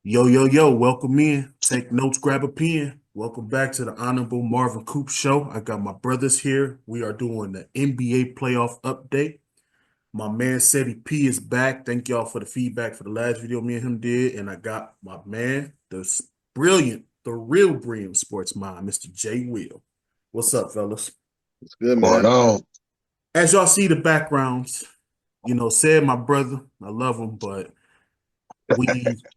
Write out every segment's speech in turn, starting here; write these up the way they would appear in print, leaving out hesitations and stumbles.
Yo, yo, yo, welcome in. Take notes, grab a pen. Welcome back to the Honorable Marvin Coop Show. I got my brothers here. We are doing the NBA playoff update. My man Ceddy P is back. Thank y'all for the feedback for the last video me and him did. And I got my man, brilliant, the real brilliant sports mind, Mr. Jwill. What's up, fellas? It's good, Going man. on. As y'all see the backgrounds, said my brother, I love him, but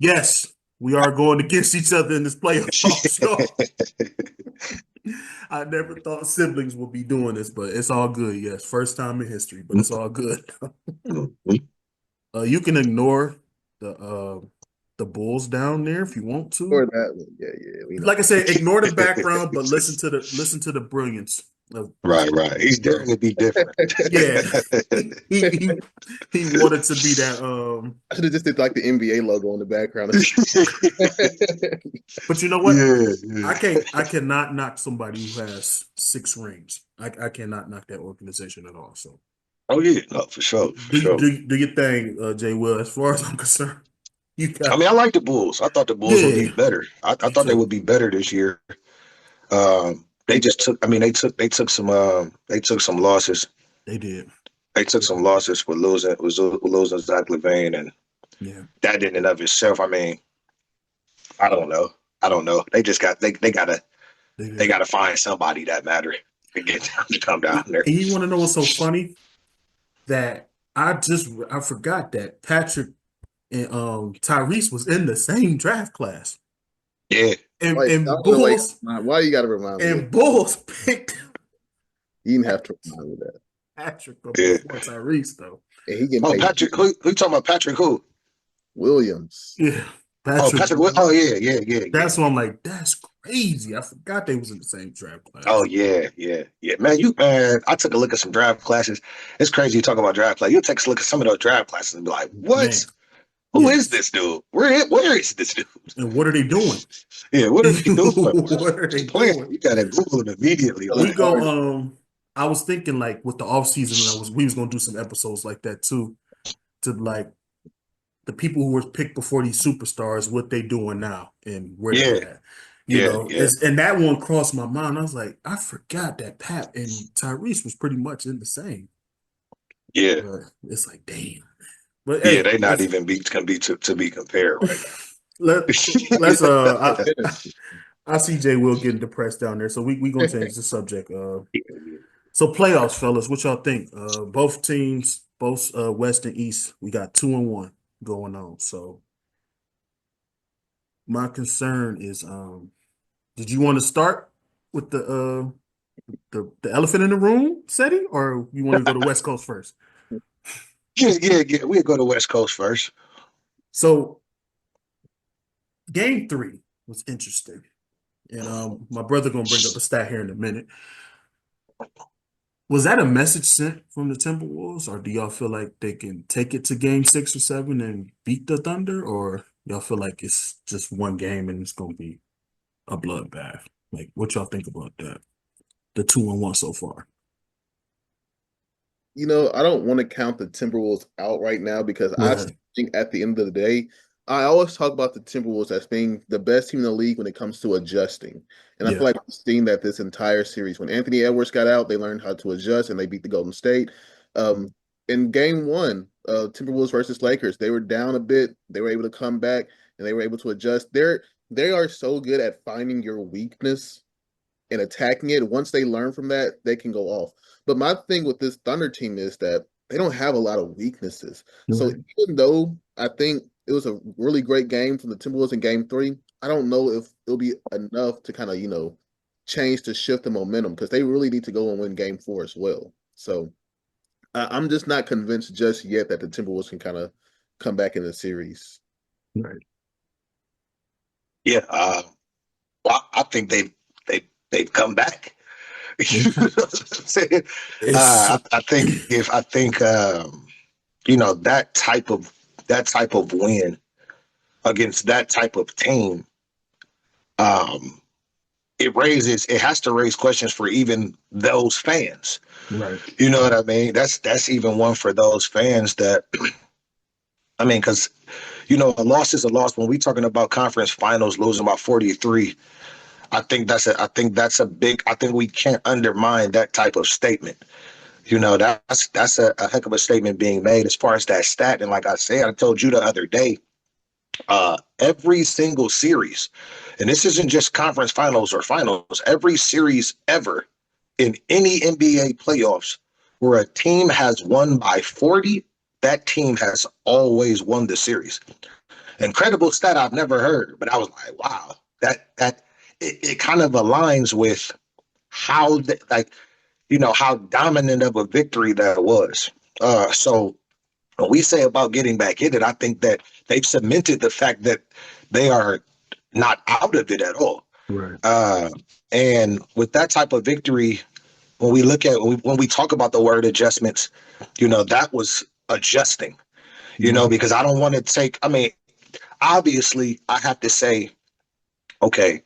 yes, we are going against each other in this playoff show. I never thought siblings would be doing this, but it's all good. Yes, first time in history, but it's all good. You can ignore the Bulls down there if you want Or to. that one. Yeah, yeah, we know. Like I said, ignore the background, but listen to the brilliance of this. Right, right. He's So daring to be different. yeah, he, he he wanted to be that. I should have just did like the NBA logo on the background. But you know what? Yeah, yeah. I cannot knock somebody who has 6 rings. I cannot knock that organization at all. So Oh yeah, no, for sure, for do sure. do do your thing, Jay Will. As far as I'm concerned, you I got mean, I like the Bulls. I thought the Bulls would be yeah, better. I me thought they too. would be better this year. They just took. I mean, they took some losses. They did. They took Yeah, some losses with losing Zach LaVine, and yeah, that in and of itself. I mean, I don't know. I don't know. they They did. gotta find somebody that matter to get down to come down And there. you want to know what's so funny? That I forgot that Patrick and Tyrese was in the same draft class, Yeah, and Wait, I and don't know. Wait, Bulls why you got to remind me of? and Bulls picked You didn't have to remind me of that. Patrick yeah. before Tyrese though. And he getting Oh, paid Patrick, who you talking about? Patrick who? Williams. Yeah, Oh, Patrick. Patrick. Oh, yeah, yeah, yeah, yeah. That's why I'm like, that's crazy. I forgot they was in the same draft Oh, class. yeah, yeah, yeah. Man, I took a look at some draft classes. It's crazy you talk about draft class. You'll take a look at some of those draft classes and be like, Man, what? Who is yes. this dude? Where is this dude? And what are they doing? Yeah, what are they doing? Where's What are the they plan? doing? You gotta Google him immediately. So We Like, go hard. I was thinking like with the off season, we was gonna do some episodes like that too, to like the people who were picked before these superstars, what they doing now and where they yeah, at. yeah, yeah, It's and that one crossed my mind. I was like, I forgot that Pat and Tyrese was pretty much in the same. yeah, But it's like, damn. But yeah. hey, They not even be can be to be compared right let let's Goodness. I see Jay Will getting depressed down there, so we gonna change the subject. now. So playoffs, fellas, what y'all think? Both teams, both West and East, we got 2-1 going on. So my concern is, did you want to start with the elephant in the room, Seti, or you want to go to West Coast first? Yeah, yeah, yeah. We'll go to West Coast first. So game 3 was interesting, and my brother gonna bring up a stat here in a minute. Was that a message sent from the Timberwolves, or do y'all feel like they can take it to game 6 or 7 and beat the Thunder, or y'all feel like it's just one game and it's gonna be a bloodbath? Like, what y'all think about that? The 2-1 so far. I don't want to count the Timberwolves out right now because I Right. think at the end of the day, I always talk about the Timberwolves as being the best team in the league when it comes to adjusting. And I feel Yeah. like we've seen that this entire series. When Anthony Edwards got out, they learned how to adjust and they beat the Golden State. Um, in game one, Timberwolves versus Lakers, they were down a bit. They were able to come back and they were able to adjust. They are so good at finding your weakness and attacking it. Once they learn from that, they can go off. But my thing with this Thunder team is that they don't have a lot of weaknesses. So Right. even though I think it was a really great game from the Timberwolves in game 3, I don't know if it'll be enough to kind of, change to shift the momentum because they really need to go and win game 4 as well. So I'm just not convinced just yet that the Timberwolves can kind of come back in the series. Right. Yeah, I think they've come back. You know what I'm saying? It's I think that type of win against that type of team, um, it has to raise questions for even those fans. right. You know what I mean? That's even one for those fans that I mean, because A loss is a loss. When we talking about conference finals, losing by 43, I think that's a big. I think we can't undermine that type of statement. That's a heck of a statement being made as far as that stat. And like I said, I told you the other day, every single series, and this isn't just conference finals or finals, every series ever in any NBA playoffs where a team has won by 40, that team has always won the series. Incredible stat I've never heard, but I was like, wow, it kind of aligns with how how dominant of a victory that was. So when we say about getting back in it, I think that they've cemented the fact that they are not out of it at all. Right. And with that type of victory, when we talk about the word adjustments, that was adjusting. Because I don't want to take. I mean, obviously, I have to say, okay,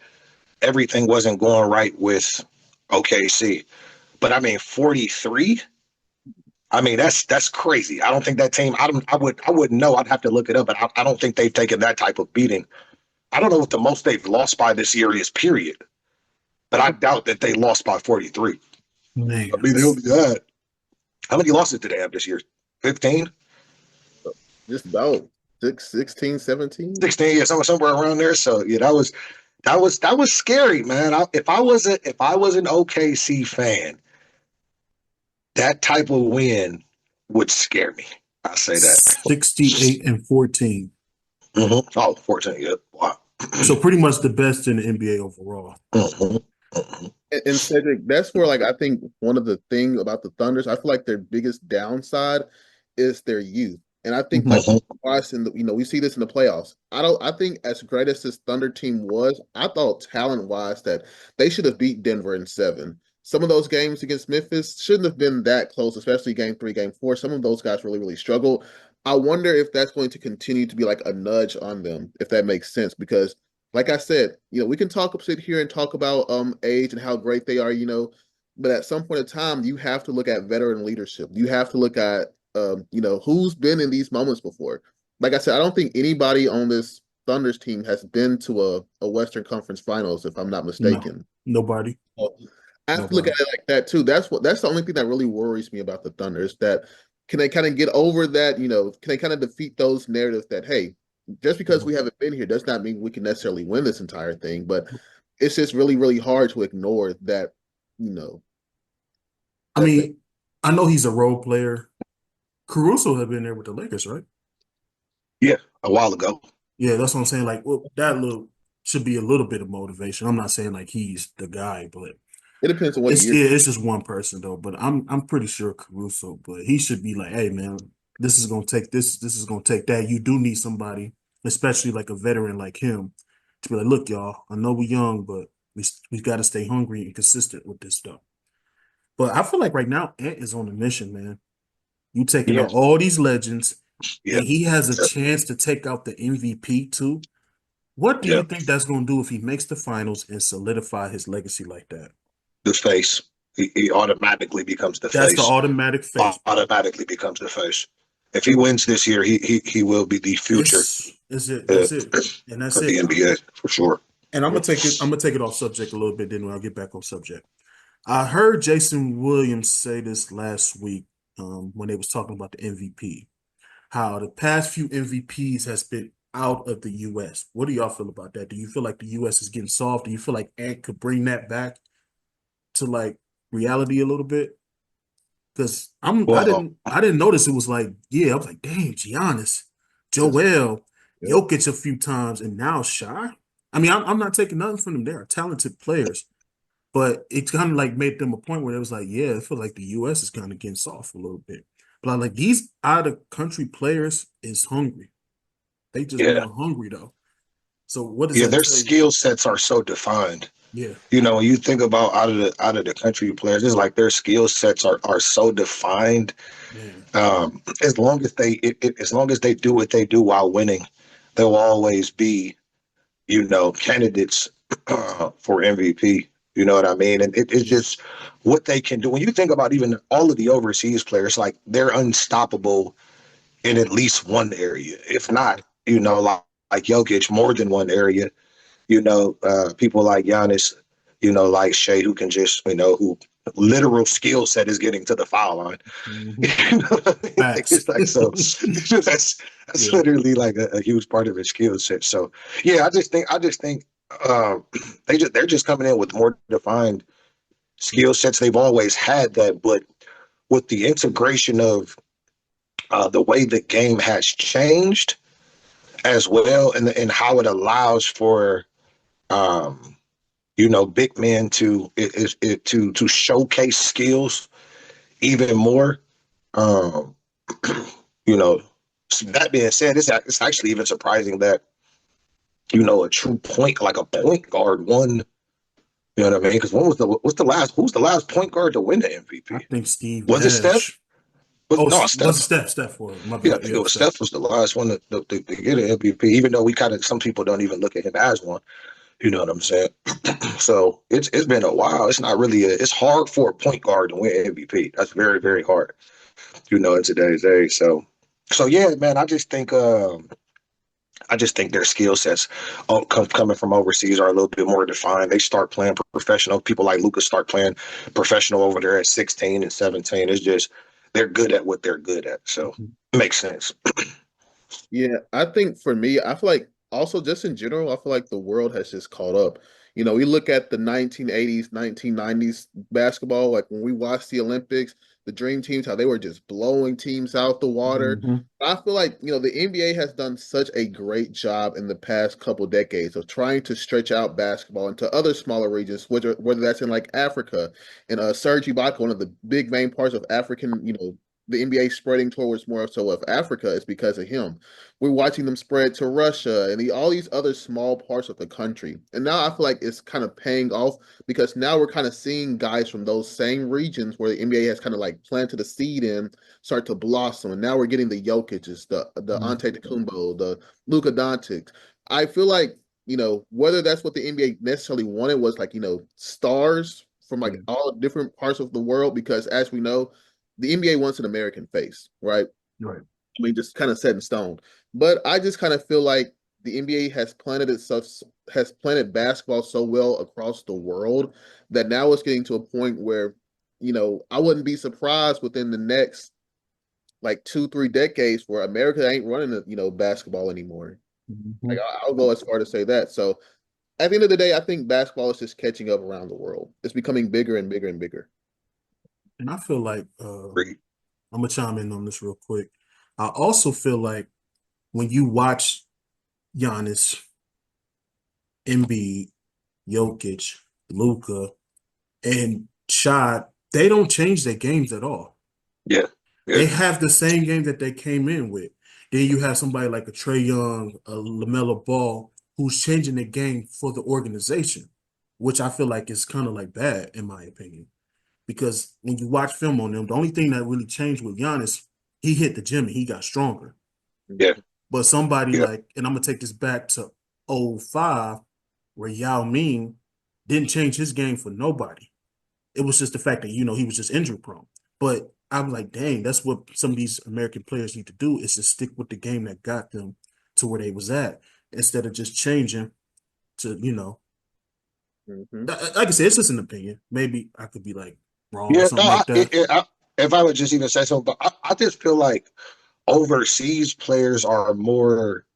everything wasn't going right with OKC, but I mean, 43. I mean, that's crazy. I don't think that team. I wouldn't know. I'd have to look it up, but I don't think they've taken that type of beating. I don't know what the most they've lost by this year is. Period. But I doubt that they lost by 43. Man. I mean, they'll be that. How many losses did they have this year? 15? Just about 16, 17? 16, yeah, somewhere around there. So yeah, that was scary, man. If I was an OKC fan, that type of win would scare me. I say that. 68-14. Mm-hmm. Oh, 14, yeah. Wow. So pretty much the best in the NBA overall. Mm-hmm. Mm-hmm. And Cedric, that's where I think one of the thing about the Thunders, I feel like their biggest downside is their youth. And I think we see this in the playoffs. I think as great as this Thunder team was, I thought talent-wise that they should have beat Denver in 7. Some of those games against Memphis shouldn't have been that close, especially game 3, game 4. Some of those guys really, really struggled. I wonder if that's going to continue to be like a nudge on them, if that makes sense, because like I said, we can sit here and talk about age and how great they are, but at some point in time, you have to look at veteran leadership. You have to look at who's been in these moments before. Like I said, I don't think anybody on this Thunders team has been to a Western Conference Finals, if I'm not mistaken. No, nobody. So I have to look at it like that too. That's the only thing that really worries me about the Thunders. That can they kind of get over that? Can they kind of defeat those narratives that, hey, just because we haven't been here does not mean we can necessarily win this entire thing. But it's just really, really hard to ignore that. I mean, I know he's a role player. Caruso had been there with the Lakers, right? Yeah, a while ago. Yeah, that's what I'm saying. Like, well, that should be a little bit of motivation. I'm not saying like he's the guy, but it depends on what it's just one person though. But I'm pretty sure Caruso, but he should be like, hey man, this is gonna take this is gonna take that. You do need somebody, especially like a veteran like him, to be like, look, y'all, I know we're young, but we got to stay hungry and consistent with this stuff. But I feel like right now Ant is on a mission, man. You taking out all these legends, and he has a chance to take out the MVP too. What do you think that's going to do if he makes the finals and solidify his legacy like that? The face. He automatically becomes the face. That's the automatic face. Automatically becomes the face. If he wins this year, he will be the future. That's it. And that's the NBA for sure. And I'm gonna take it off subject a little bit. Then when I get back on subject, I heard Jason Williams say this last week when they was talking about the MVP. How the past few MVPs has been out of the U.S. What do y'all feel about that? Do you feel like the U.S. is getting soft? Do you feel like Ant could bring that back to like reality a little bit? Because I didn't notice it was like, I was like, dang, Giannis, Jwill, Jokic a few times, and now Shy. I mean, I'm not taking nothing from them. They are talented players, but it kind of like made them a point where it was like, I feel like the U.S. is kind of getting soft a little bit. But like these out of country players is hungry. They just more hungry though. So what is their skill sets are so defined. Yeah. When you think about out of the country players, it's like their skill sets are so defined. As long as they do what they do while winning, they'll always be, candidates for MVP. You know what I mean? And it's just what they can do. When you think about even all of the overseas players, like they're unstoppable in at least one area, if not like Jokic more than one area. People like Giannis, like Shea, who can just, who literal skill set is getting to the foul line. Facts. It's like, so that's Yeah. literally like a huge part of his skill set. So yeah, I just think they're just coming in with more defined skill sets. They've always had that, but with the integration of the way the game has changed as well, and how it allows for big men to showcase skills even more. Um, that being said, it's actually even surprising that a true point, like a point guard, won. You know what I mean? Because who's the last point guard to win the MVP? I think Steve Was it Steph? Nash. Oh, No, was Steph. it Steph for it? My Yeah, I bad. think Yeah, it was Steph. Steph was the last one to get an MVP, even though some people don't even look at him as one. You know what I'm saying? So it's been a while. It's not really it's hard for a point guard to win MVP. That's very, very hard, in today's age. So yeah, man, I just think their skill sets coming from overseas are a little bit more defined. They start playing professional. People like Lucas start playing professional over there at 16 and 17. It's just they're good at what they're good at. So it makes sense. Yeah, I think for me, I feel like also just in general, I feel like the world has just caught up. We look at the 1980s, 1990s basketball, like when we watched the Olympics, the dream teams, how they were just blowing teams out the water. Mhm. I feel like, the NBA has done such a great job in the past couple decades of trying to stretch out basketball into other smaller regions, whether that's in like Africa. And Serge Ibaka, one of the big main parts of African, the NBA spreading towards more so of Africa is because of him. We're watching them spread to Russia and all these other small parts of the country. And now I feel like it's kind of paying off because now we're kind of seeing guys from those same regions where the NBA has kind of like planted a seed in start to blossom. And now we're getting the Jokic's, the Antetokounmpo, the Luka Doncic. I feel like, whether that's what the NBA necessarily wanted was like, stars from like all different parts of the world, because as we know, the NBA wants an American face, right? Right. I mean, just kind of set in stone. But I just kind of feel like the NBA has planted basketball so well across the world that now it's getting to a point where, I wouldn't be surprised within the next like 2-3 decades where America ain't running basketball anymore. Mhm. Like I'll go as far to say that. So at the end of the day, I think basketball is just catching up around the world. It's becoming bigger and bigger and bigger. And I feel like I'm gonna chime in on this real quick. I also feel like when you watch Giannis, Embiid, Jokic, Luka, and Shad, they don't change their games at all. Yeah. They have the same game that they came in with. Then you have somebody like a Trey Young, a LaMelo Ball, who's changing the game for the organization, which I feel like is kind of like bad in my opinion. Because when you watch film on them, the only thing that really changed with Giannis, he hit the gym and he got stronger. Yeah. But somebody Yeah. like, and I'm gonna take this back to '05, where Yao Ming didn't change his game for nobody. It was just the fact that, he was just injury prone. But I'm like, dang, that's what some of these American players need to do is to stick with the game that got them to where they was at instead of just changing to, like I said, it's just an opinion. Maybe I could be like wrong or Yeah. No, something like that. if I would just even say something, but I just feel like overseas players are more.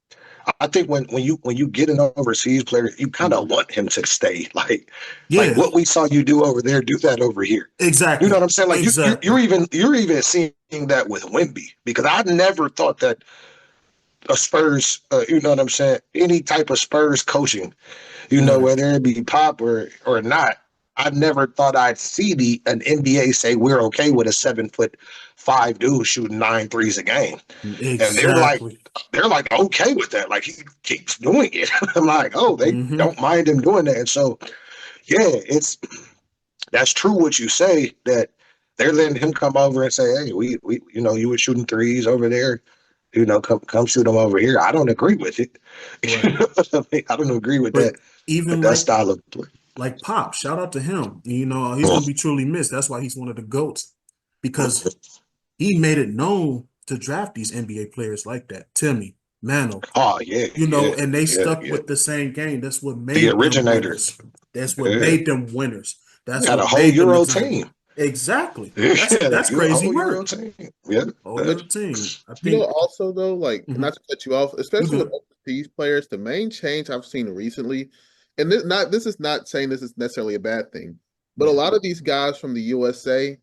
I think when you get an overseas player, you kind of want him to stay. Like Yeah, what we saw you do over there, do that over here. You know exactly. what I'm saying? Like Exactly. you're even seeing that with Wemby, because I never thought that a Spurs, you know what I'm saying, any type of Spurs coaching, Right. whether it be Pop or not. I never thought I'd see an NBA say we're okay with a 7'5" dude shooting 9 threes a game, and Exactly. they're like okay with that. Like he keeps doing it. I'm like, oh, they Mm-hmm. don't mind him doing that. And so, yeah, that's true what you say, that they're letting him come over and say, hey, we you were shooting threes over there. Come shoot them over here. I don't agree with it. Right. I don't agree with But that even that style of play. like Pop, shout out to him. He's gonna be truly missed. That's why he's one of the GOATs. Because he made it known to draft these NBA players like that. Timmy. Mano. Oh yeah, You know, and they yeah, stuck yeah. with the same game. That's what The made them originator. winners. That's what Yeah. made them winners. They That's had a what whole made them the Euro time. team. Exactly. Yeah, That's a crazy whole Euro work. team. Yeah. Whole Euro team. I You know, think. also though, like Mhm. not to cut you off, You especially with good? overseas players, the main change I've seen recently, and this is not saying this is necessarily a bad thing, but a Yeah. lot of these guys from the USA,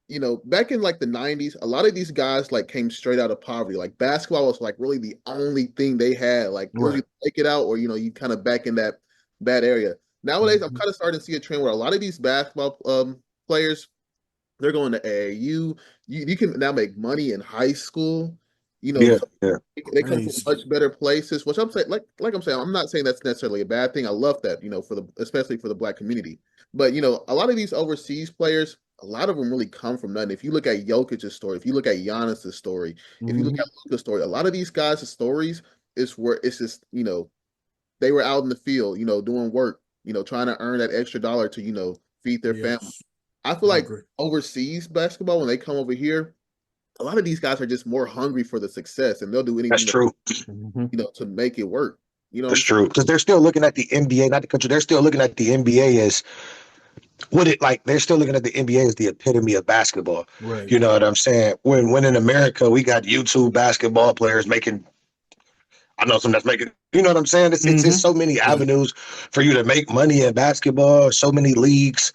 you know, back in like the 90s, a lot of these guys like came straight out of poverty. Like basketball was like really the only thing they had. Like it was Right. either take it out or you know, you kind of back in that bad area. Nowadays, I'm Mhm. kind of starting to see a trend where a lot of these basketball players they're going to AAU. You can now make money in high school. You know, Yeah, so yeah. they come from Crazy. much better places. Which I'm saying, like I'm saying, I'm not saying that's necessarily a bad thing. I love that, you know, for the especially for the black community. But you know, a lot of these overseas players, a lot of them really come from nothing. If you look at Jokic's story, if you look at Giannis's story, if you look Mhm. at Luka's story, a lot of these guys' stories is where it's just you know they were out in the field, you know, doing work, you know, trying to earn that extra dollar to you know feed their family. Yes. I feel I like agree. overseas basketball, when they come over here, a lot of these guys are just more hungry for the success and they'll do That's anything to, true. Mhm. you know, to make it work. You know what That's I'm saying? true. Because they're still looking at the NBA, not the country. They're still looking at the NBA as what it like. They're still looking at the NBA as the epitome of basketball. Right. You know what I'm saying? When in America we got YouTube basketball players making. I know some that's making. You know what I'm saying? It's Mhm. so many Yeah. avenues for you to make money in basketball. So many leagues.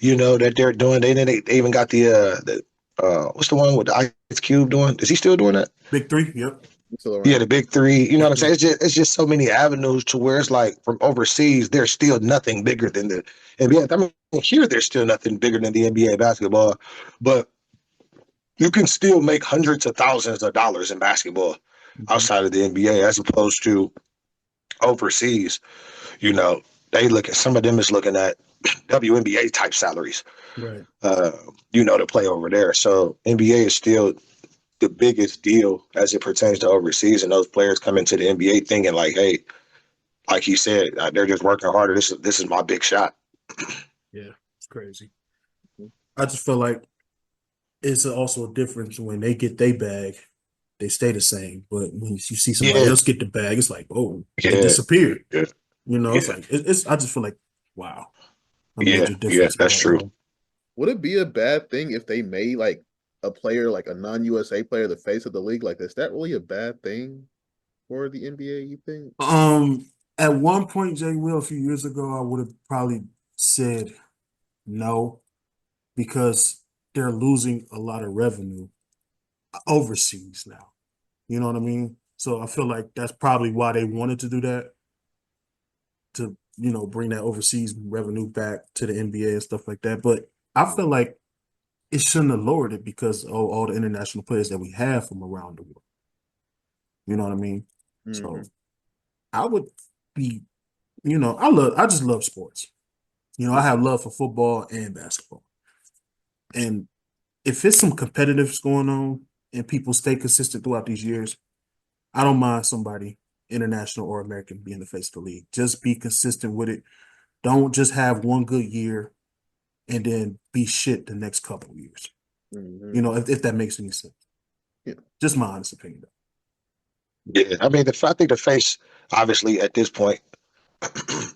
You know that they're doing. They even got the what's the one with the Ice Cube doing? Is he still doing that? Big three. Yep. He's still Yeah, around. the big three. You know what Big I'm saying? three. It's just so many avenues to where it's like from overseas, there's still nothing bigger than the NBA. I mean, here there's still nothing bigger than the NBA basketball, but you can still make hundreds of thousands of dollars in basketball Mhm. outside of the NBA as opposed to overseas. You know, they look at some of them is looking at WNBA type salaries. Right. Uh, to play over there. So NBA is still the biggest deal as it pertains to overseas, and those players come into the NBA thinking like, hey, like he said, they're just working harder. This is my big shot. Yeah. It's crazy. I just feel like it's also a difference when they get their bag, they stay the same. But when you see somebody Yeah, else get the bag, it's like, oh, they yeah, disappeared. yeah, You know, it's yeah, like it's. I just feel like, wow, a yeah, major yeah. difference in That's that. true. Would it be a bad thing if they made like a player, like a non-USA player, the face of the league like this? Is that really a bad thing for the NBA, you think? At one point, Jwill, a few years ago, I would have probably said no because they're losing a lot of revenue overseas now. You know what I mean? So I feel like that's probably why they wanted to do that to bring that overseas revenue back to the NBA and stuff like that. But I feel like it shouldn't have lowered it because of all the international players that we have from around the world. You know what I mean? So Hmm. I would be, I just love sports. I Yeah. have love for football and basketball. And if it's some competitiveness going on and people stay consistent throughout these years, I don't mind somebody international or American being the face of the league. Just be consistent with it. Don't just have one good year and then be shit the next couple of years. Hmm. If that makes any sense. Yeah. Just my honest opinion. Yeah, I mean, I think the face obviously at this point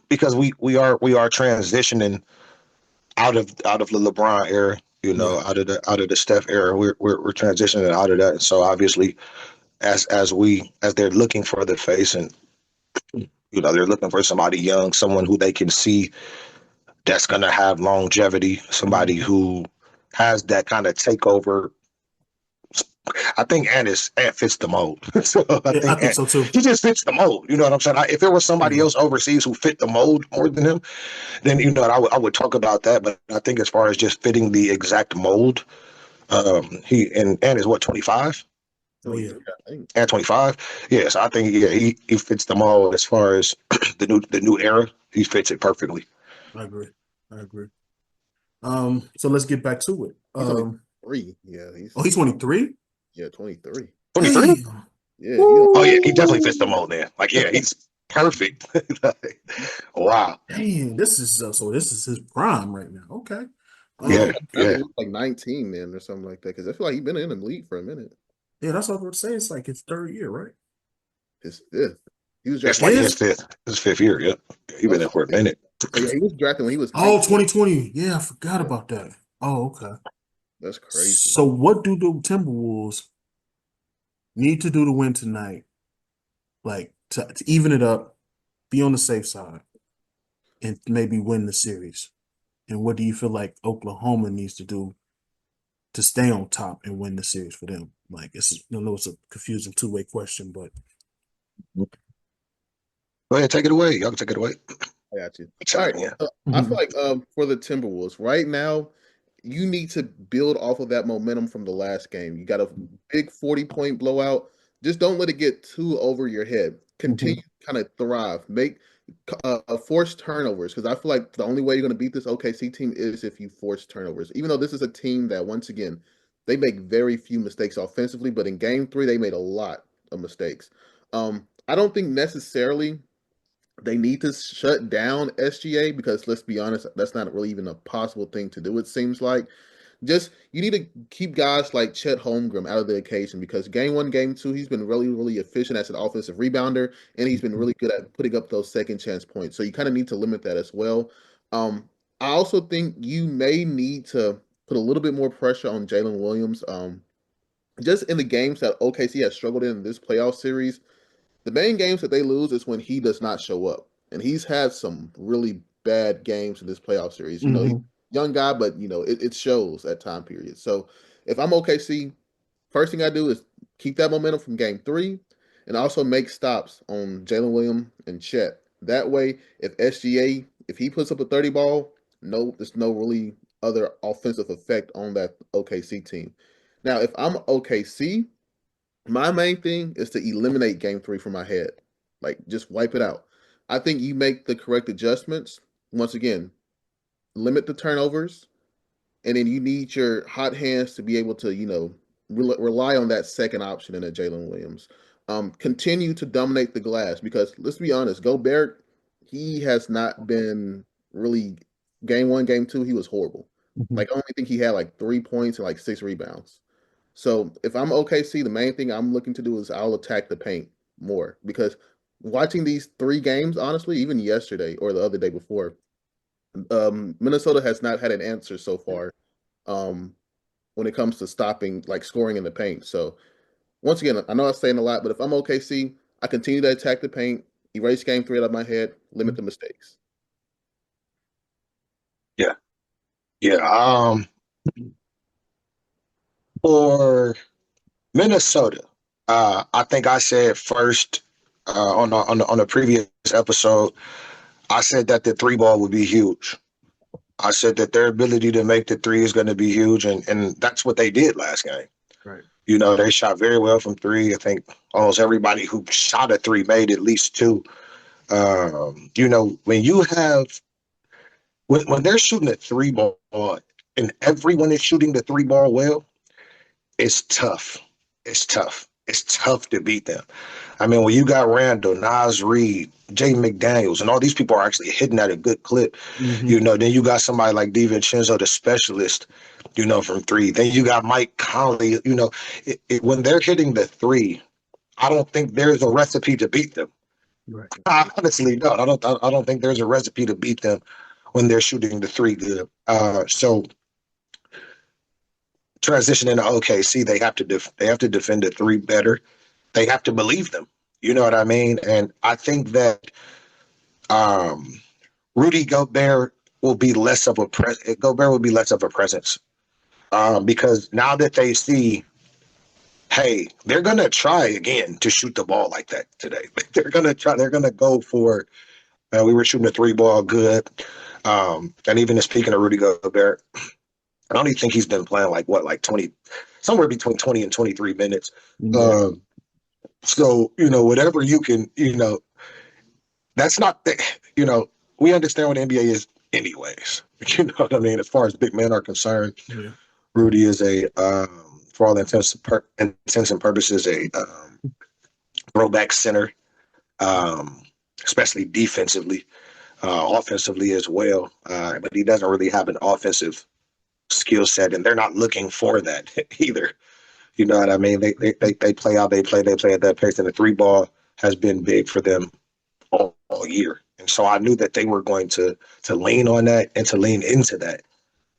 because we are transitioning out of the LeBron era. Right. Out of the Steph era, we're transitioning out of that. And so obviously, as they're looking for the face, and they're looking for somebody young, someone who they can see that's going to have longevity, somebody Mhm. who has that kind of takeover. I think Ant fits the mold. So I Yeah, I think think Ant, so too. he just fits the mold. You know what I'm saying? If there was somebody Yeah. else overseas who fit the mold more than him, then I would talk about that. But I think as far as just fitting the exact mold, he and Ant is what 25 Oh yeah. 23, I think. and 25. Yeah, so I think he fits the mold as far as the new era. He fits it perfectly. I agree. I agree. So let's get back to it. He's only three. Yeah, Oh, he's 23? 23. 23. Damn. Yeah, he Oh yeah, he definitely fits the Woo! mold. Then, like, yeah, he's perfect. Like, wow. Dang, this is his prime right now. Okay. yeah. Yeah, Um, I yeah. think he's like 19 then or something like that because I feel like he's been in the league for a minute. yeah, that's what I was saying. It's like his third year, right? his fifth. He was It's drafted. like his fifth year. Yeah, he been there for a minute. So yeah, he was drafted when he was 19. 2020. Yeah, I forgot about that. Oh, okay. That's crazy. So what do the Timberwolves need to do to win tonight? Like to even it up, be on the safe side, and maybe win the series. And what do you feel like Oklahoma needs to do to stay on top and win the series for them? Like I know it's a confusing two-way question, but Go ahead, take it away. Y'all can take it away. I got you. All Sorry, right. yeah. I feel like for the Timberwolves right now, you need to build off of that momentum from the last game. You got a big 40-point blowout. Just don't let it get too over your head. Continue to kind of thrive. Make force turnovers because I feel like the only way you're going to beat this OKC team is if you force turnovers. Even though this is a team that, once again, they make very few mistakes offensively, but in game 3, they made a lot of mistakes. I don't think necessarily they need to shut down SGA because let's be honest, that's not really even a possible thing to do. It seems like just you need to keep guys like Chet Holmgren out of the occasion because game 1, game 2, he's been really, really efficient as an offensive rebounder, and he's been really good at putting up those second chance points. So you kind of need to limit that as well. I also think you may need to put a little bit more pressure on Jalen Williams. Just in the games that OKC has struggled in this playoff series, the main games that they lose is when he does not show up. And he's had some really bad games in this playoff series. He's a young guy, but it shows at time periods. So if I'm OKC, first thing I do is keep that momentum from game 3 and also make stops on Jalen Williams and Chet. That way, if SGA, if he puts up a 30 ball, there's no really other offensive effect on that OKC team. Now, if I'm OKC, my main thing is to eliminate game 3 from my head. Like, just wipe it out. I think you make the correct adjustments. Once again, limit the turnovers, and then you need your hot hands to be able to, rely on that second option in a Jalen Williams. Continue to dominate the glass because let's be honest, Gobert, he has not been really game 1, game 2, he was horrible. Like, I only think he had like 3 points and like 6 rebounds. So if I'm OKC, the main thing I'm looking to do is I'll attack the paint more because watching these 3 games, honestly, even yesterday or the other day before, Minnesota has not had an answer so far when it comes to stopping, like scoring in the paint. So once again, I know I'm saying a lot, but if I'm OKC, I continue to attack the paint, erase game 3 out of my head, limit the mistakes. Yeah. Yeah. For Minnesota, I think I said first on the previous episode, I said that the 3 ball would be huge. I said that their ability to make the 3 is going to be huge, and that's what they did last game. right. They shot very well from 3. I think almost everybody who shot a 3 made at least 2. When you have when they're shooting a 3 ball and everyone is shooting the 3 ball well, it's tough. It's tough. It's tough to beat them. I mean, when you got Randall, Nas Reed, Jay McDaniels, and all these people are actually hitting at a good clip, then you got somebody like DiVincenzo, the specialist, from 3. Then you got Mike Conley, when they're hitting the 3, I don't think there's a recipe to beat them. Right. I honestly don't. I don't think there's a recipe to beat them when they're shooting the 3 good. So transitioning to OKC, they have to defend the 3 better. They have to believe them. You know what I mean? And I think that Rudy Gobert will be less of a presence because now that they see, hey, they're gonna try again to shoot the ball like that today. They're gonna try. They're gonna go for. We were shooting a 3 ball good, and even speaking of Rudy Gobert, I don't even think he's been playing like 20, somewhere between 20 and 23 minutes. Yeah. So, whatever you can, that's not, we understand what the NBA is anyways. You know what I mean? As far as big men are concerned, Yeah. Rudy is for all intents and purposes, a throwback center, especially defensively, offensively as well. But he doesn't really have an offensive skill set, and they're not looking for that either. You know what I mean? They play how they play. They play at that pace, and the 3 ball has been big for them all year. And so I knew that they were going to lean on that and to lean into that.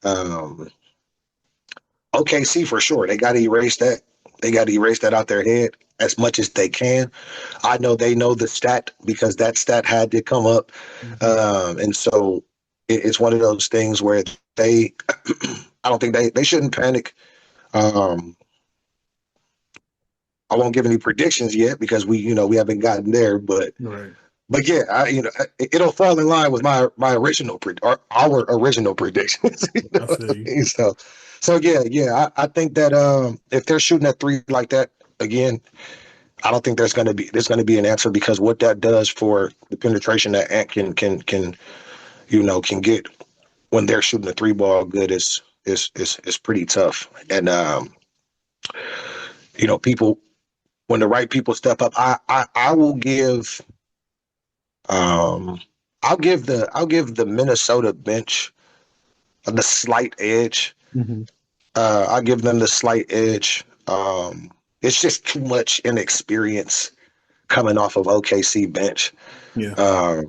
Um, OKC for sure. They got to erase that. They got to erase that out their head as much as they can. I know they know the stat because that stat had to come up. And so it's one of those things where they, I don't think they shouldn't panic. Um, I won't give any predictions yet because we haven't gotten there, Right. but yeah, it'll fall in line with my original or our original predictions. You know I what feel I you. mean? So yeah, I think that if they're shooting at three like that again, I don't think there's gonna be an answer because what that does for the penetration that Ant can get when they're shooting the three ball good is pretty tough. And people when the right people step up, I will give I'll give the Minnesota bench the slight edge. I'll give them the slight edge. It's just too much inexperience coming off of OKC bench. Yeah. Um,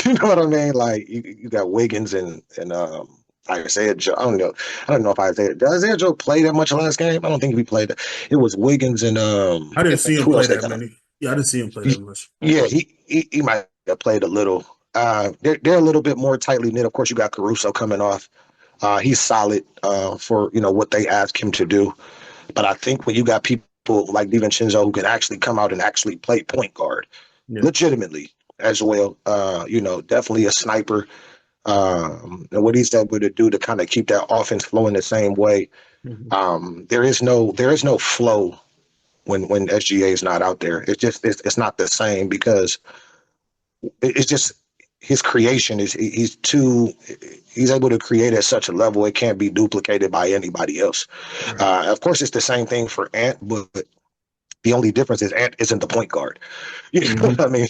you know what I mean? Like you got Wiggins and Isaiah Joe. I don't know if did Isaiah Joe play that much last game? I don't think he played that. It was Wiggins and I didn't see him who play else they that got? many. Yeah, I didn't see him play that much. Yeah, he might have played a little. They're a little bit more tightly knit. Of course, you got Caruso coming off. He's solid for what they ask him to do. But I think when you got people like DiVincenzo who can actually come out and actually play point guard Yeah. legitimately as well, definitely a sniper. And what he's able to do to kind of keep that offense flowing the same way. There is no flow when SGA is not out there. It's not the same because it's just his creation he's able to create at such a level it can't be duplicated by anybody else. Right. Of course, it's the same thing for Ant, but the only difference is Ant isn't the point guard. You know what I mean?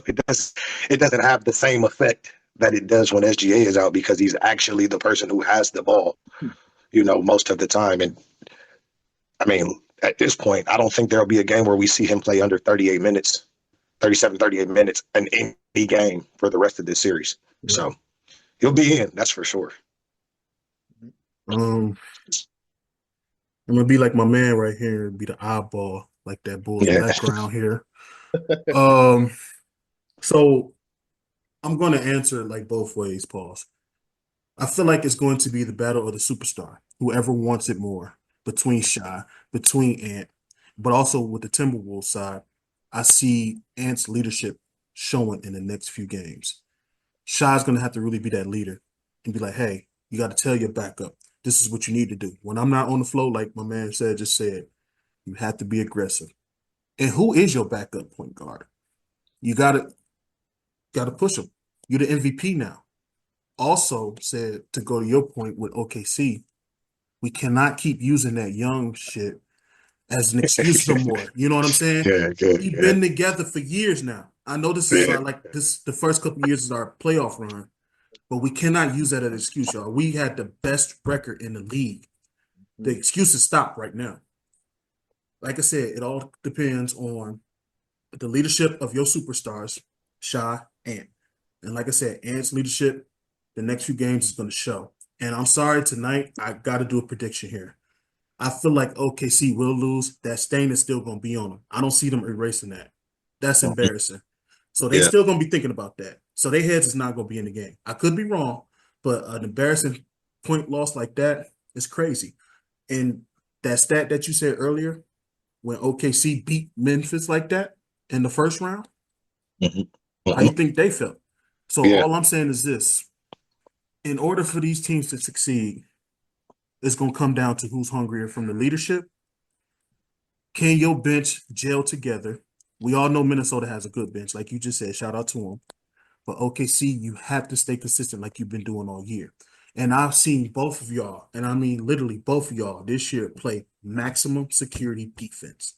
It doesn't have the same effect that it does when SGA is out because he's actually the person who has the ball, most of the time. And I mean, at this point, I don't think there'll be a game where we see him play under 38 minutes, 37, 38 minutes in any game for the rest of this series. Right. So he'll be in, that's for sure. I'm gonna be like my man right here and be the eyeball, like that Bulls Yeah. background here. Um, so I'm gonna answer it like both ways, pause. I feel like it's going to be the battle of the superstar, whoever wants it more, between Shy, between Ant, but also with the Timberwolves side, I see Ant's leadership showing in the next few games. Shy's going to have to really be that leader and be like, hey, you got to tell your backup, this is what you need to do. When I'm not on the floor, like my man just said, you have to be aggressive. And who is your backup point guard? You got to push him. You're the MVP now. Also said, to go to your point with OKC, we cannot keep using that young shit as an excuse no more. You know what I'm saying? We've Yeah. been together for years now. I know this is the first couple of years is our playoff run, but we cannot use that as an excuse, y'all. We had the best record in the league. The excuses stop right now. Like I said, it all depends on the leadership of your superstars, Shy, Ant. And like I said, Ant's leadership, the next few games is going to show. And I'm sorry, tonight, I got to do a prediction here. I feel like OKC will lose. That stain is still going to be on them. I don't see them erasing that. That's embarrassing. So they Yeah. still going to be thinking about that. So their heads is not going to be in the game. I could be wrong, but an embarrassing point loss like that is crazy. And that stat that you said earlier, when OKC beat Memphis like that in the first round, how you think they felt? So Yeah. all I'm saying is this. In order for these teams to succeed, it's going to come down to who's hungrier from the leadership. Can your bench gel together? We all know Minnesota has a good bench, like you just said. Shout out to them. But OKC, you have to stay consistent like you've been doing all year. And I've seen both of y'all, and I mean literally both of y'all this year play maximum security defense.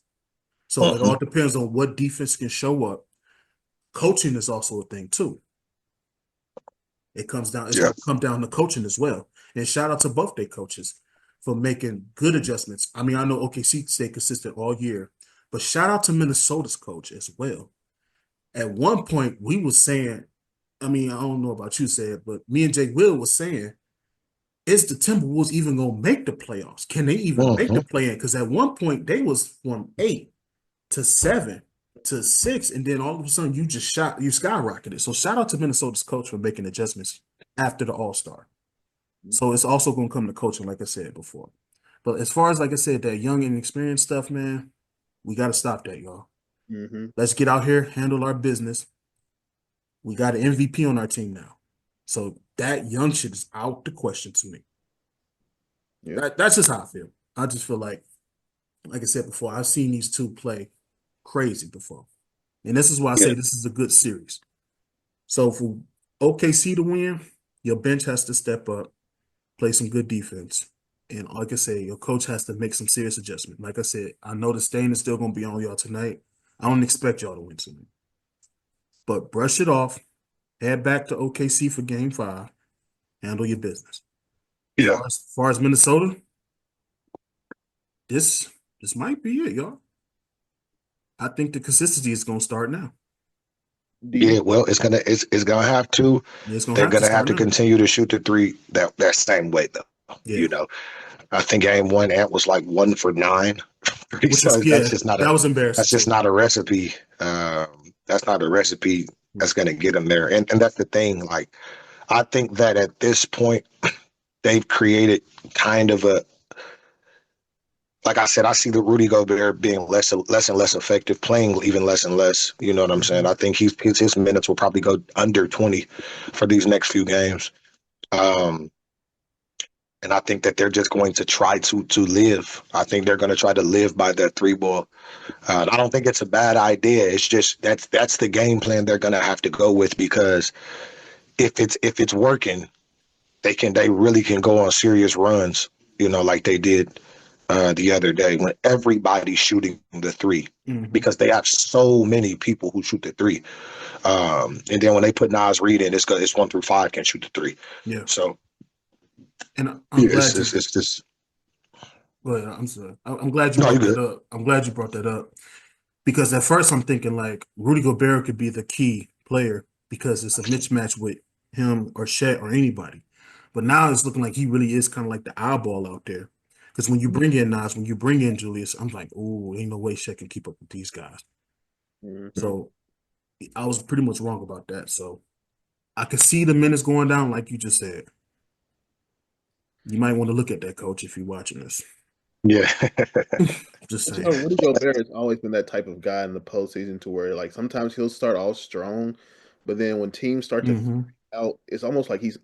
So it all depends on what defense can show up. Coaching is also a thing too. It's going to come down to coaching as well. And shout out to both their coaches for making good adjustments. I mean, I know OKC stayed consistent all year, but shout out to Minnesota's coach as well. at one point we was saying, I mean, I don't know about you said, but me and Jwill was saying, is the Timberwolves even gonna make the playoffs? Can they even make the Mhm. play in? Because at one point they was from 8 to 7 to 6, and then all of a sudden you skyrocketed. So shout out to Minnesota's coach for making adjustments after the All-Star. So it's also gonna come to coaching, like I said before. But as far as like I said, that young and experienced stuff, man, we gotta stop that, y'all. Mm-hmm. Let's get out here, handle our business. We got an MVP on our team now. So that young shit is out the question to me. Yeah. That's just how I feel. I just feel like I said before, I've seen these two play crazy before. And this is why I Yeah. say this is a good series. So for OKC to win, your bench has to step up, play some good defense. And like I said, your coach has to make some serious adjustment. Like I said, I know the stain is still going to be on y'all tonight. I don't expect y'all to win tonight. But brush it off, head back to OKC for game 5, handle your business. Yeah. Far as Minnesota, this might be it, y'all. I think the consistency is going to start now. Yeah, well, it's gonna have to. It's going to They're have to gonna have start to now. continue to shoot the three that same way though. Yeah. You know, I think game one Ant was like 1 for 9. Which is, That's just not that was embarrassing that's just too. not a recipe. That's not a recipe that's gonna get them there. And that's the thing. Like I think that at this point they've created kind of a, like I said, I see the Rudy Gobert being less and less effective, playing even less and less. You know what I'm saying? I think his minutes will probably go under 20 for these next few games. Um, and I think that they're just going to try to live. I think they're going to try to live by that 3 ball. I don't think it's a bad idea. It's just that's the game plan they're going to have to go with, because if it's working, they really can go on serious runs. You know, like they did the other day when everybody's shooting the 3, because they have so many people who shoot the 3. And then when they put Nas Reed in, it's 1 through 5 can shoot the 3. Yeah. So And I'm yeah, glad you. it's just Well, I'm sorry. I'm glad you no, you brought that good. up. I'm glad you brought that up because at first I'm thinking like Rudy Gobert could be the key player because it's a mismatch with him or Shet or anybody. But now it's looking like he really is kind of like the eyeball out there. Because when you bring in Nas, when you bring in Julius, I'm like, oh, ain't no way Shet can keep up with these guys. Mm-hmm. So I was pretty much wrong about that. So I could see the minutes going down, like you just said. You might want to look at that, coach, if you're watching this. Yeah. Just But saying. Rudy Gobert has always been that type of guy in the postseason to where like sometimes he'll start off strong, but then when teams start to Mm-hmm. out, it's almost like he's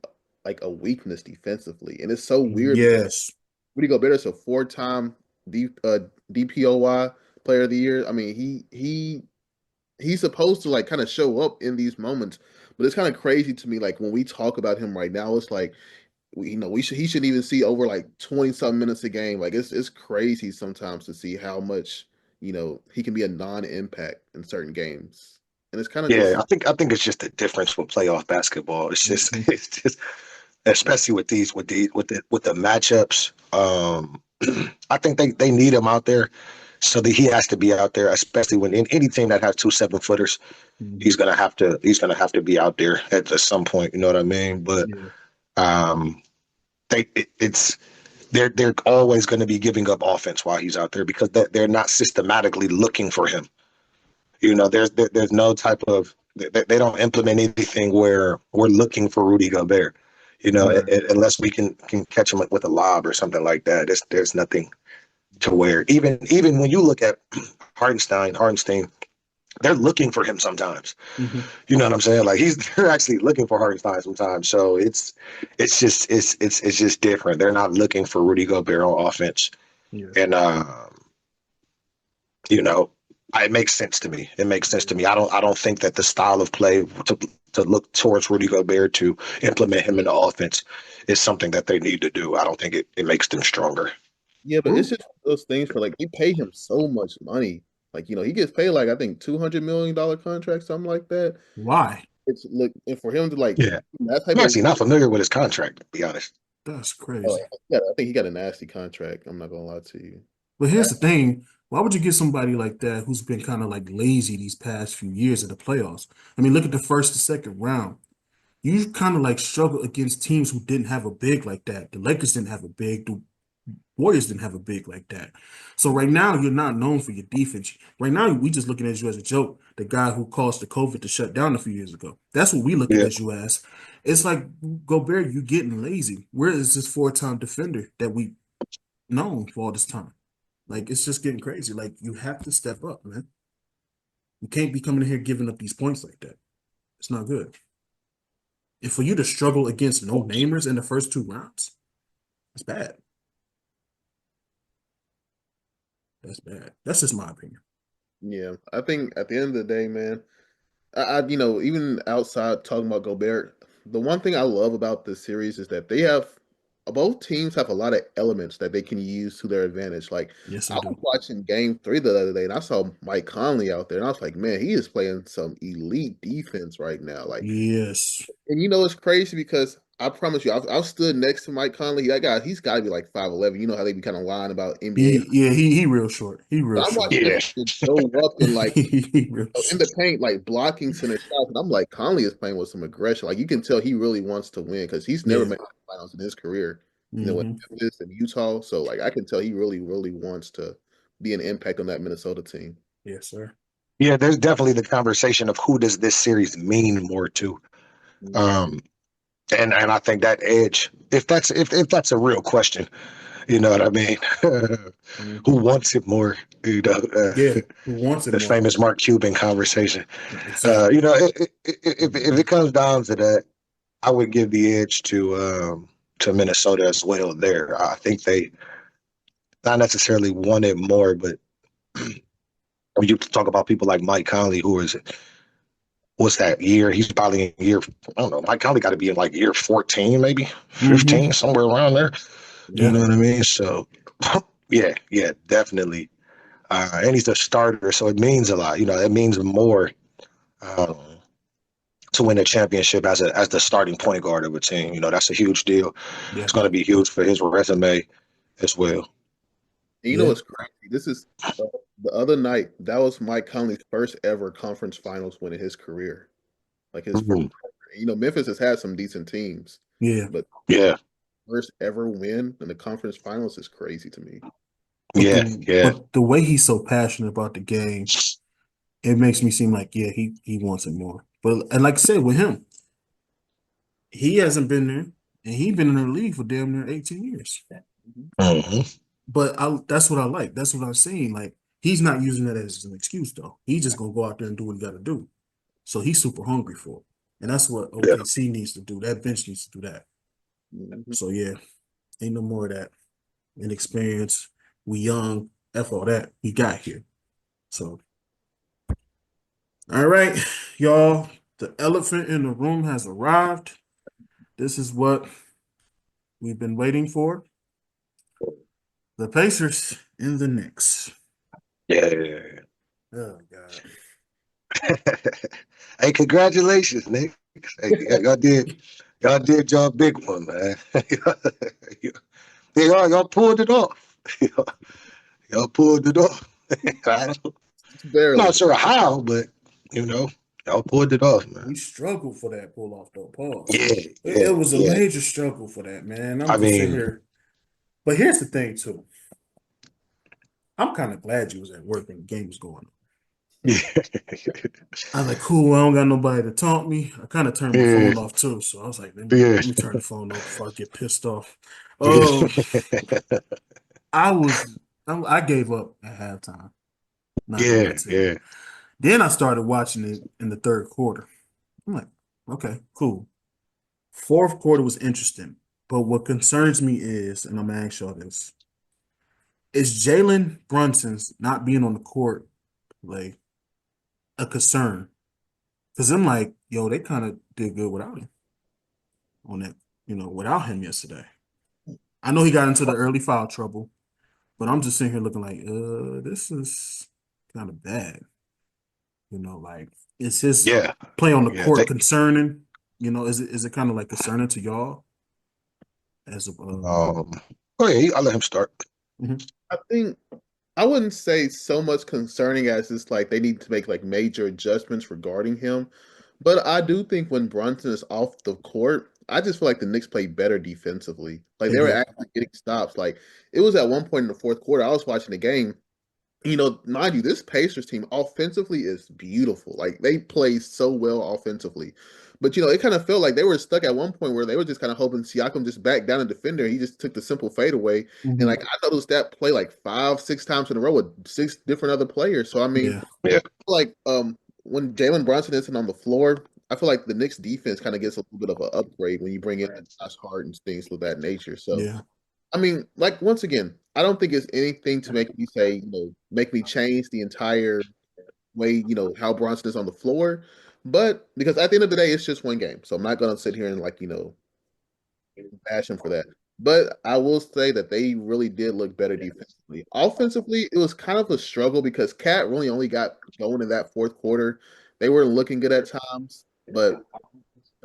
like a weakness defensively, and it's so weird because Yes. Rudy Gobert is a 4-time DPOY Player of the Year. I mean, he's supposed to like kind of show up in these moments, but it's kind of crazy to me. Like when we talk about him right now, it's like he should even see over like 20 some minutes a game. Like it's crazy sometimes to see how much he can be a non-impact in certain games, and it's kind of Yeah, just I think it's just the difference with playoff basketball. It's just Mhm. it's just especially with the matchups. I think they need him out there, so that he has to be out there, especially when in any team that has 2 7-footers, Mhm. he's gonna have to be out there at some point. You know what I mean? But Yeah. um, it's they're always going to be giving up offense while he's out there, because they're not systematically looking for him. You know, there's no type of they don't implement anything where we're looking for Rudy Gobert. You know, Right. unless we can catch him with a lob or something like that. There's nothing to where even when you look at Hartenstein, they're looking for him sometimes. Mhm. You know what I'm saying? Like they're actually looking for Hartenstein sometimes. So it's just different. They're not looking for Rudy Gobert on offense, Yeah. and you know, it makes sense to me. It makes sense to me. I don't think that the style of play to look towards Rudy Gobert to implement him in the offense is something that they need to do. I don't think it makes them stronger. yeah, but it's True. just those things for like they pay him so much money. Like he gets paid like I think $200 million contract, something like that. Why? It's look and for him to like Yeah, that type I'm of actually not familiar with his contract, to be honest. That's oh, crazy. yeah, I think he got a nasty contract. I'm not gonna lie to you. But here's the thing. Why would you get somebody like that who's been kind of like lazy these past few years in the playoffs? I mean, look at the first and second round. You kind of like struggle against teams who didn't have a big like that. The Lakers didn't have a big. The Warriors didn't have a big like that. So right now you're not known for your defense. Right now we just looking at you as a joke. The guy who caused the COVID to shut down a few years ago. That's what we looking Yeah. at you as. It's like Gobert, you getting lazy. Where is this four-time defender that we known for all this time? Like it's just getting crazy. Like you have to step up, man. You can't be coming in here giving up these points like that. It's not good. And for you to struggle against no namers in the first two rounds, it's bad. That's bad. That's just my opinion. Yeah, I think at the end of the day, man, even outside talking about Gobert, the one thing I love about this series is that both teams have a lot of elements that they can use to their advantage. Like Yes, I they was do. watching Game 3 the other day, and I saw Mike Conley out there, and I was like, man, he is playing some elite defense right now. Like, Yes. and it's crazy because I promise you, I've stood next to Mike Conley. That guy, he's got to be like 5'11". You know how they be kind of lying about NBA. He real short. He real So I'm short. watching Yeah. this kid go up and like He real in the short. paint, like blocking center shots. And I'm like, Conley is playing with some aggression. Like you can tell he really wants to win because he's never Yeah. made the finals in his career, in Hmm. Memphis and Utah. So like I can tell he really, really wants to be an impact on that Minnesota team. Yes, sir. Yeah, there's definitely the conversation of who does this series mean more to. Mhm. Um, and I think that edge, if that's a real question, you know what I mean? Who Hmm. wants it more? You know, Yeah. Who wants it the more? famous Mark Cuban conversation. Exactly. If it comes down to that, I would give the edge to Minnesota as well. There, I think they not necessarily want it more, but when you talk about people like Mike Conley, who is what's that year? He's probably in year, I don't know. Mike Conley got to be in like year 14, maybe Hmm. 15, somewhere around there. You Yeah. know what I mean? So, yeah, definitely. And he's a starter, so it means a lot. You know, it means more um, to win a championship as the starting point guard of a team. You know, that's a huge deal. Yeah. It's going to be huge for his resume as well. And you know Yeah. what's crazy? This is the other night. That was Mike Conley's first ever conference finals win in his career. Like his first. Mhm. Memphis has had some decent teams, Yeah. but Yeah, first ever win in the conference finals is crazy to me. But yeah, the yeah, but the way he's so passionate about the game, it makes me seem like yeah, he wants it more. But and like I said, with him, he hasn't been there, and he's been in the league for damn near 18 years. Mhm. hmm But that's what I like. That's what I'm saying. Like he's not using that as an excuse though. He's just gonna go out there and do what he got to do. So he's super hungry for it, and that's what yeah, OKC needs to do. That bench needs to do that. Mhm. So yeah, ain't no more of that. Inexperience, we young, f all that we got here. So all right, y'all. The elephant in the room has arrived. This is what we've been waiting for. The Pacers in the Knicks. yeah. Oh God. Hey, congratulations, Nick. Hey, y'all did your big one, man. Y'all pulled it off. Y'all pulled it off. I'm Just barely, not but sure how, but you know, y'all pulled it off, man. We struggled for that pull off though. Pause. Yeah, It yeah, was a yeah. major struggle for that, man. I'm I just sitting mean, here. But here's the thing, too. I'm kind of glad you was at work when the game was going on. yeah, I was like, cool, I don't got nobody to taunt me. I kind of turned my yeah, phone off too. So I was like, yeah, let me turn the phone off before I get pissed off. yeah, Um, I was I gave up at halftime. Not gonna lie yeah, to you. yeah. Then I started watching it in the third quarter. I'm like, okay, cool. Fourth quarter was interesting. But what concerns me is, and I'm gonna ask y'all this, is Jalen Brunson's not being on the court like a concern? Because I'm like, yo, they kind of did good without him on that, without him yesterday. I know he got into the early foul trouble, but I'm just sitting here looking like, this is kind of bad. Like, is his Yeah, play on the yeah. court concerning? Is it kind of like concerning to y'all as a Um, oh yeah, I'll let him start. mhm. I think I wouldn't say so much concerning as it's like they need to make like major adjustments regarding him. But I do think when Brunson is off the court, I just feel like the Knicks play better defensively. Like They they were do. actually getting stops. Like it was at one point in the fourth quarter, I was watching the game. Mind you, this Pacers team offensively is beautiful. Like they play so well offensively. But it kind of felt like they were stuck at one point where they were just kind of hoping Siakam just back down a defender. He just took the simple fade away. And Mhm. like I noticed that play like 5, 6 times in a row with 6 different other players. So I mean, Yeah. Yeah. like when Jalen Brunson isn't on the floor, I feel like the Knicks defense kind of gets a little bit of an upgrade when you bring in Josh Hart and things of that nature. So Yeah. I mean, like once again, I don't think it's anything to make me say, make me change the entire way, how Bronson is on the floor. But because at the end of the day, it's just one game. So I'm not gonna sit here and like, bash him for that. But I will say that they really did look better defensively. Offensively, it was kind of a struggle because Cat really only got going in that fourth quarter. They weren't looking good at times, but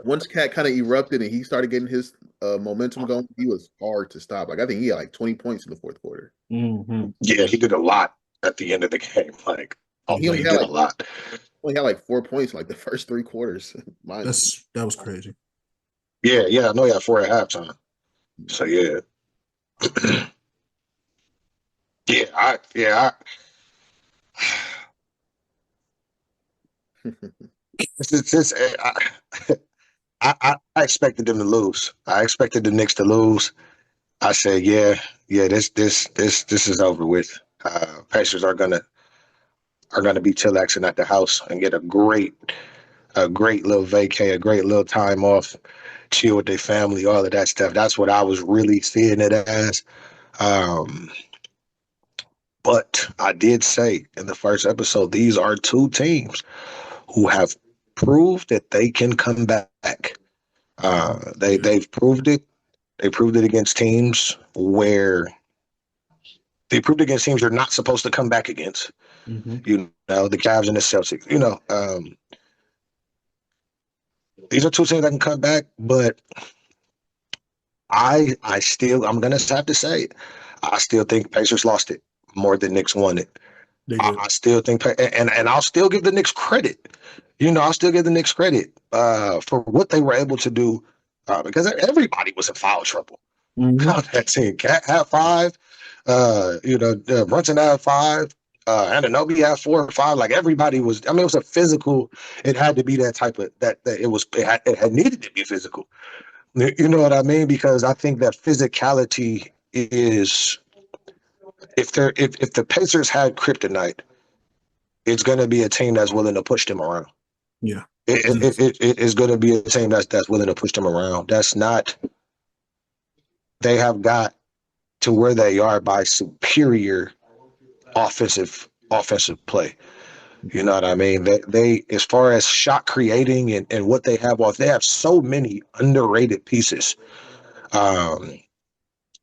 once Cat kind of erupted and he started getting his momentum going, he was hard to stop. Like I think he had like 20 points in the fourth quarter. Hmm. Yeah, he did a lot at the end of the game. Like, And he he only had did a like lot. 4 points in like the first 3 quarters, mind you. That was crazy. Yeah, yeah. I know he had 4 at halftime. So yeah, yeah. I expected them to lose. I expected the Knicks to lose. I said, yeah. This is over with. Pacers are gonna be chillaxing at the house and get a great little vacay, a great little time off, chill with their family, all of that stuff. That's what I was really seeing it as. Um, but I did say in the first episode, these are two teams who have proved that they can come back. Yeah. They've proved it. They proved it against teams where they proved against teams you're not supposed to come back against. Hmm. The Cavs and the Celtics. These are two teams that can come back, but I'm gonna have to say it. I still think Pacers lost it more than Knicks won it. They I, did. I still think, and I'll still give the Knicks credit. I'll still give the Knicks credit for what they were able to do because everybody was in foul trouble. Hmm. On that team, Cat had 5. Brunson had 5. Ananobi had 4 or 5. Like everybody was. I mean, it was a physical. It had to be that type of that. It was. It had needed to be physical. You know what I mean? Because I think that physicality is if the Pacers had kryptonite, it's going to be a team that's willing to push them around. Yeah. It is going to be a team that's willing to push them around. That's not. They have got to where they are by superior offensive play. You know what I mean? They as far as shot creating and what they have off, they have so many underrated pieces. Um,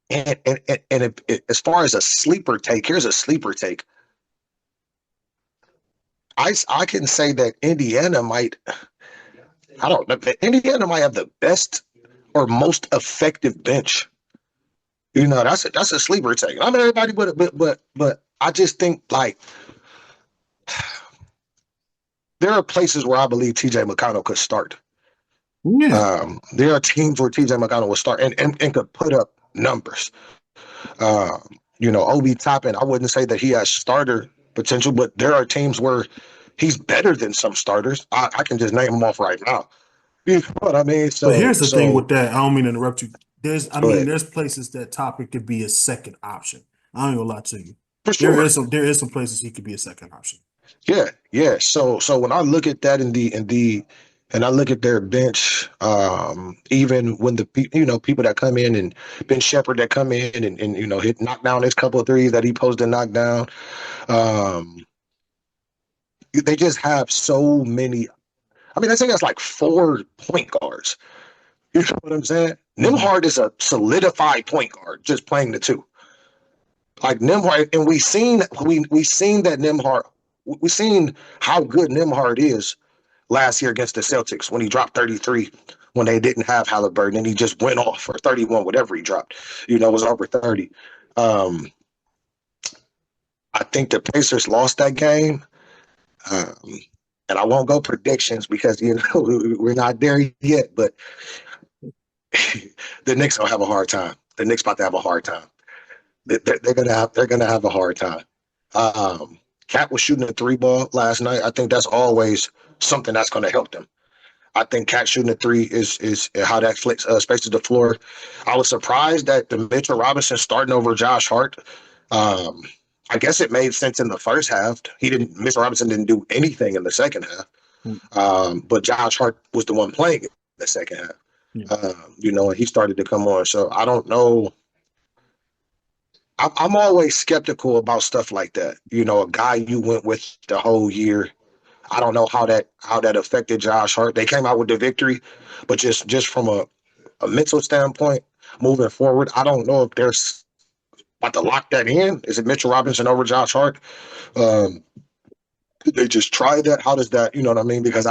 as far as a sleeper take, here's a sleeper take. I can say that Indiana might. I don't know. Indiana might have the best or most effective bench. That's a sleeper take. I mean, everybody, but I just think like there are places where I believe TJ McConnell could start. Yeah. There are teams where TJ McConnell will start and could put up numbers. Obi Toppin, I wouldn't say that he has starter potential, but there are teams where he's better than some starters. I can just name them off right now. You know what I mean? But So here's the thing so with that. I don't mean to interrupt you. go ahead. There's places that Topic could be a second option. I ain't gonna lie to you. For sure. There is some places he could be a second option. Yeah. So when I look at that and I look at their bench, even when the people that come in and Ben Shepherd that come in and hit knock down his couple of threes that he posed to knock down, um, they just have so many. I mean, I think that's like 4 point guards. You know what I'm saying? Hmm. Nimhard is a solidified point guard, just playing the two. Like Nimhard, and we seen that Nimhard. We seen how good Nimhard is last year against the Celtics when he dropped 33 when they didn't have Halliburton and he just went off for 31, whatever he dropped. It was over 30. Um, I think the Pacers lost that game. Um, and I won't go predictions because we're not there yet. But the Knicks will have a hard time. The Knicks about to have a hard time. They're gonna have a hard time. Um, Cat was shooting a three ball last night. I think that's always something that's going to help them. I think Cat shooting a three is how that flicks spaces the floor. I was surprised that the Mitchell Robinson starting over Josh Hart. Um, I guess it made sense in the first half. Mitchell Robinson didn't do anything in the second half. But Josh Hart was the one playing in the second half. Yeah. And he started to come on. So I don't know. I'm always skeptical about stuff like that. A guy you went with the whole year. I don't know how that affected Josh Hart. They came out with the victory, but just from a mental standpoint, moving forward, I don't know if they're about to lock that in. Is it Mitchell Robinson over Josh Hart? Could they just try that? How does that? You know what I mean? Because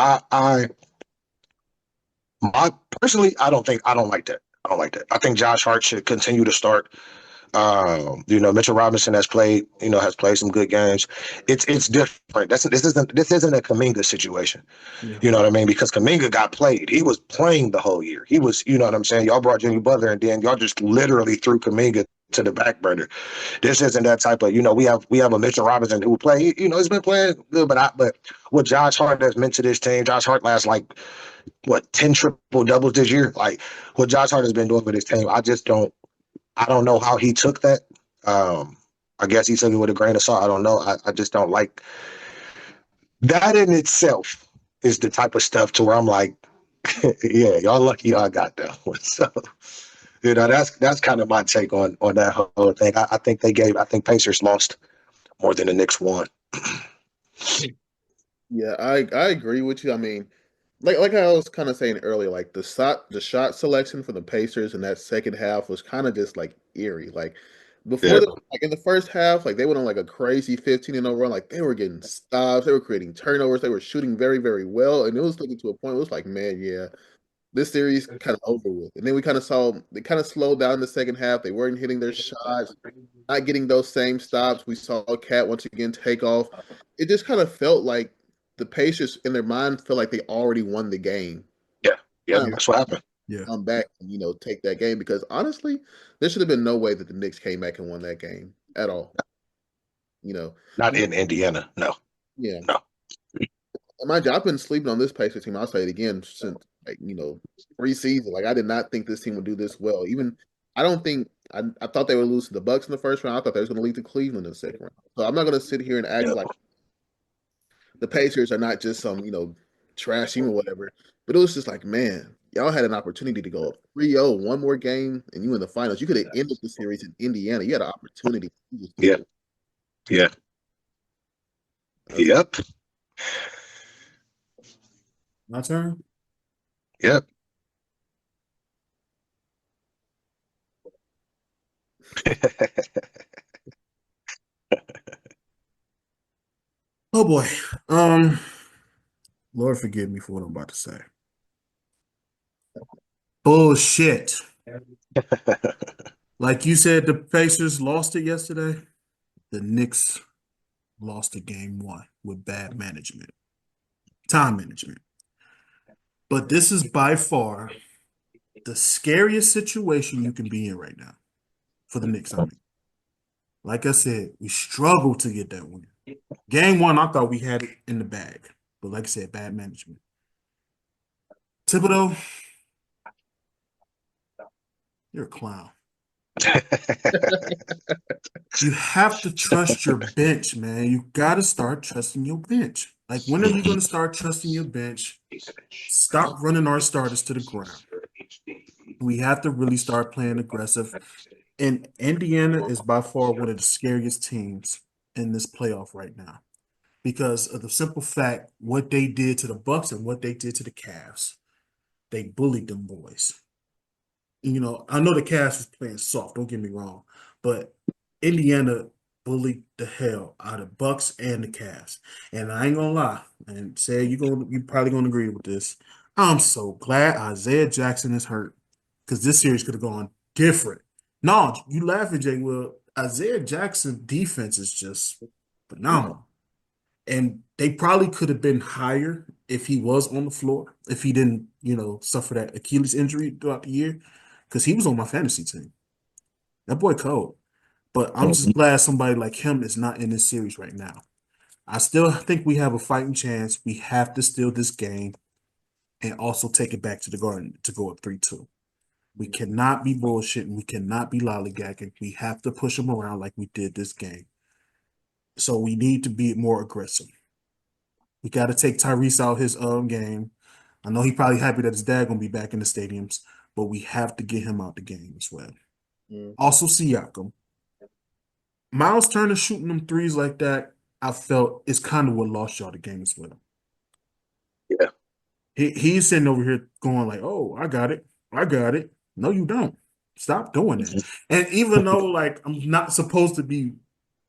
personally, I don't like that. I don't like that. I think Josh Hart should continue to start. Mitchell Robinson has played some good games. It's different. This isn't a Kuminga situation. Yeah. You know what I mean? Because Kuminga got played. He was playing the whole year. He was, you know what I'm saying? Y'all brought Jimmy Butler and then y'all just literally threw Kuminga to the back burner. This isn't that type of, we have a Mitchell Robinson who play, he's been playing good, but what Josh Hart has meant to this team, Josh Hart last 10 triple doubles this year? Like what Josh Hart has been doing for this team, I don't know how he took that. I guess he took it with a grain of salt. I don't know. I just don't like that in itself is the type of stuff to where I'm like, yeah, y'all lucky y'all got that one. So, that's kind of my take on that whole thing. I think Pacers lost more than the Knicks won. Yeah, I agree with you. I mean, like I was kind of saying earlier, like the shot selection for the Pacers in that second half was kind of just like eerie. Like before Yeah. like in the first half, like they went on like a crazy 15-0 run. Like they were getting stops, they were creating turnovers, they were shooting very, very well, and it was getting to a point. It was like, man, yeah, this series kind of over with. And then we kind of saw they kind of slowed down in the second half. They weren't hitting their shots, not getting those same stops. We saw Cat once again take off. It just kind of felt like the Pacers in their mind felt like they already won the game. Yeah, that's what happened. Yeah. Come back and take that game because honestly, there should have been no way that the Knicks came back and won that game at all. Not in Indiana. No. Yeah. No. Mind you, I've been sleeping on this Pacers team. I'll say it again since preseason. Like I did not think this team would do this well. Even I don't think I thought they would lose to the Bucks in the first round. I thought they was going to lead to Cleveland in the second round. So I'm not going to sit here and act like the Pacers are not just some trash team or whatever. But it was just like, man, y'all had an opportunity to go up 3-0, one more game, and you in the finals. You could have ended the series in Indiana. You had an opportunity. Yeah. Yep. My turn. Yep. Oh boy. Lord forgive me for what I'm about to say. Bullshit. Like you said, the Pacers lost it yesterday. The Knicks lost the game one with bad management, time management. But this is by far the scariest situation you can be in right now for the Knicks. I mean, like I said, we struggled to get that win. Game one, I thought we had it in the bag, but like I said, bad management. Thibodeau, you're a clown. You have to trust your bench, man. You got to start trusting your bench. Like, when are you going to start trusting your bench? Stop running our starters to the ground. We have to really start playing aggressive. And Indiana is by far one of the scariest teams in this playoff right now because of the simple fact what they did to the Bucks and what they did to the Cavs. They bullied them boys. I know the Cavs was playing soft, don't get me wrong, but Indiana bullied the hell out of Bucks and the Cavs. And I ain't gonna lie, and say you're probably gonna agree with this. I'm so glad Isaiah Jackson is hurt because this series could have gone different. No, you laughing, Jwill. Isaiah Jackson defense is just phenomenal. And they probably could have been higher if he was on the floor, if he didn't, suffer that Achilles injury throughout the year, because he was on my fantasy team. That boy cold. But I'm just glad somebody like him is not in this series right now. I still think we have a fighting chance. We have to steal this game and also take it back to the Garden to go up 3-2. We cannot be bullshitting. We cannot be lollygagging. We have to push them around like we did this game. So we need to be more aggressive. We got to take Tyrese out his game. I know he's probably happy that his dad gonna be back in the stadiums, but we have to get him out the game as well. Also, Siakam. Miles Turner shooting them threes like that, I felt is kind of what lost y'all the game as well. Yeah. He's sitting over here going like, "Oh, I got it. I got it." No, you don't. Stop doing that. And even though like I'm not supposed to be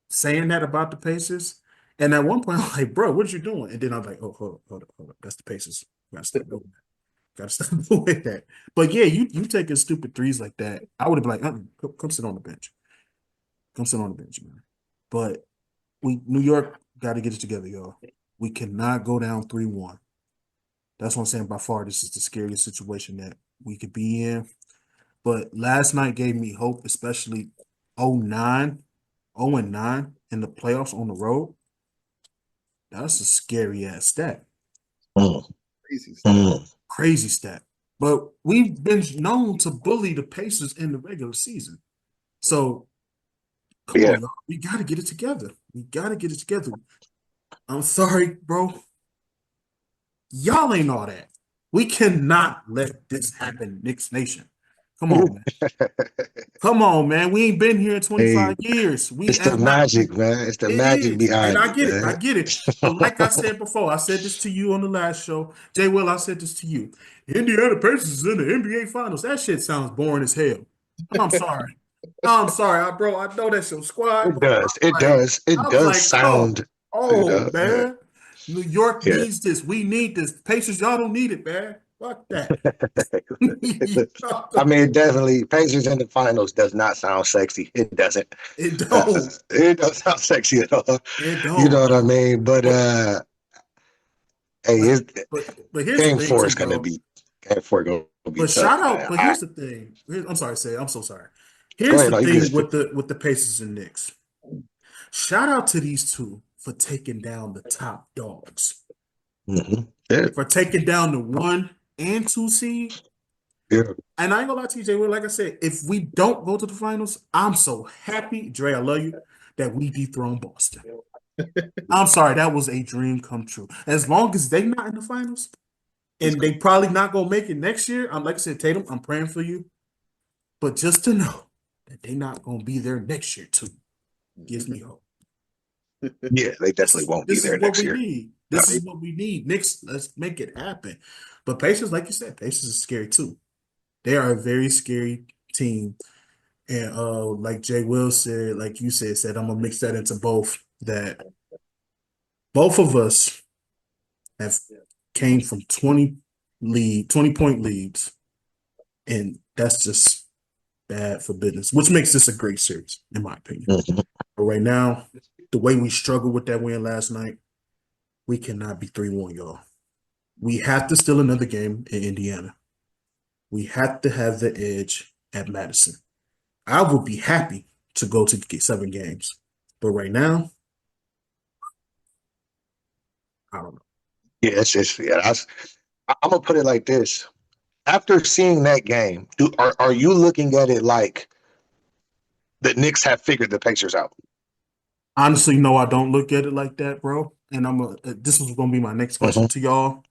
saying that about the Pacers, and at one point I'm like, "Bro, what you doing?" And then I'm like, "Oh, hold up. That's the Pacers. Gotta stop doing that. Gotta stop doing that." But yeah, you taking stupid threes like that, I would have been like, come sit on the bench. Come sit on the bench, man. But New York got to get it together, y'all. We cannot go down 3-1. That's what I'm saying. By far, this is the scariest situation that we could be in. But last night gave me hope, especially 0-9, 0-9 in the playoffs on the road. That's a scary ass stat. Crazy stuff. Crazy stat. But we've been known to bully the Pacers in the regular season. So come on, y'all. We got to get it together. We got to get it together. I'm sorry, bro. Y'all ain't all that. We cannot let this happen, Knicks Nation. Come on, man. Come on, man. We ain't been here in 25 years. We It's the have not been. magic, man. It's the It magic is. And behind I it, get it. I man. get it. But like I said before, I said this to you on the last show. Jwill, I said this to you. Indiana Pacers is in the NBA Finals. That shit sounds boring as hell. I'm sorry. Bro. I know that's your squad, It but does. It like, does. It I was does like, come sound, on, yeah. man. New York Yeah. needs this. We need this. Pacers, y'all don't need it, man. Fuck that. I mean, definitely, Pacers in the finals does not sound sexy. It doesn't. It don't. It don't sound sexy at all. It You know don't, what I bro. mean? But But hey, but but here's the game thing four too, is gonna bro. be game four gonna be But tough, shout out. man. But here's the thing. I'm sorry, say. I'm so sorry. Go Here's ahead, the no, you thing good. with the Pacers and Knicks. Shout out to these two for taking down the top dogs. Yeah, For taking down the 1 and 2 seed. yeah. And I ain't gonna lie to you, Jay. Like I said, if we don't go to the finals, I'm so happy, Dre. I love you that we dethrone Boston. I'm sorry, that was a dream come true. As long as they not in the finals, and they probably not gonna make it next year. I'm like I said, Tatum, I'm praying for you. But just to know that they not gonna be there next year too gives me hope. Yeah, they This definitely is won't be this is there what next we year. need. No, This is what we need. Knicks, let's make it happen. But Pacers, like you said, Pacers is scary too. They are a very scary team. And like Jwill said, like you said, I'm gonna mix that into both. That both of us have came from 20 point leads, and that's just bad for business, which makes this a great series, in my opinion. Mhm. But right now, the way we struggled with that win last night, we cannot be 3-1, y'all. We have to steal another game in Indiana. We have to have the edge at Madison. I would be happy to go to get 7 games. But right now, I don't know. Yeah, yeah. I'm gonna put it like this. After seeing that game, are you looking at it like the Knicks have figured the Pacers out? Honestly, no, I don't look at it like that, bro. And this was gonna be my next question Mhm. to y'all.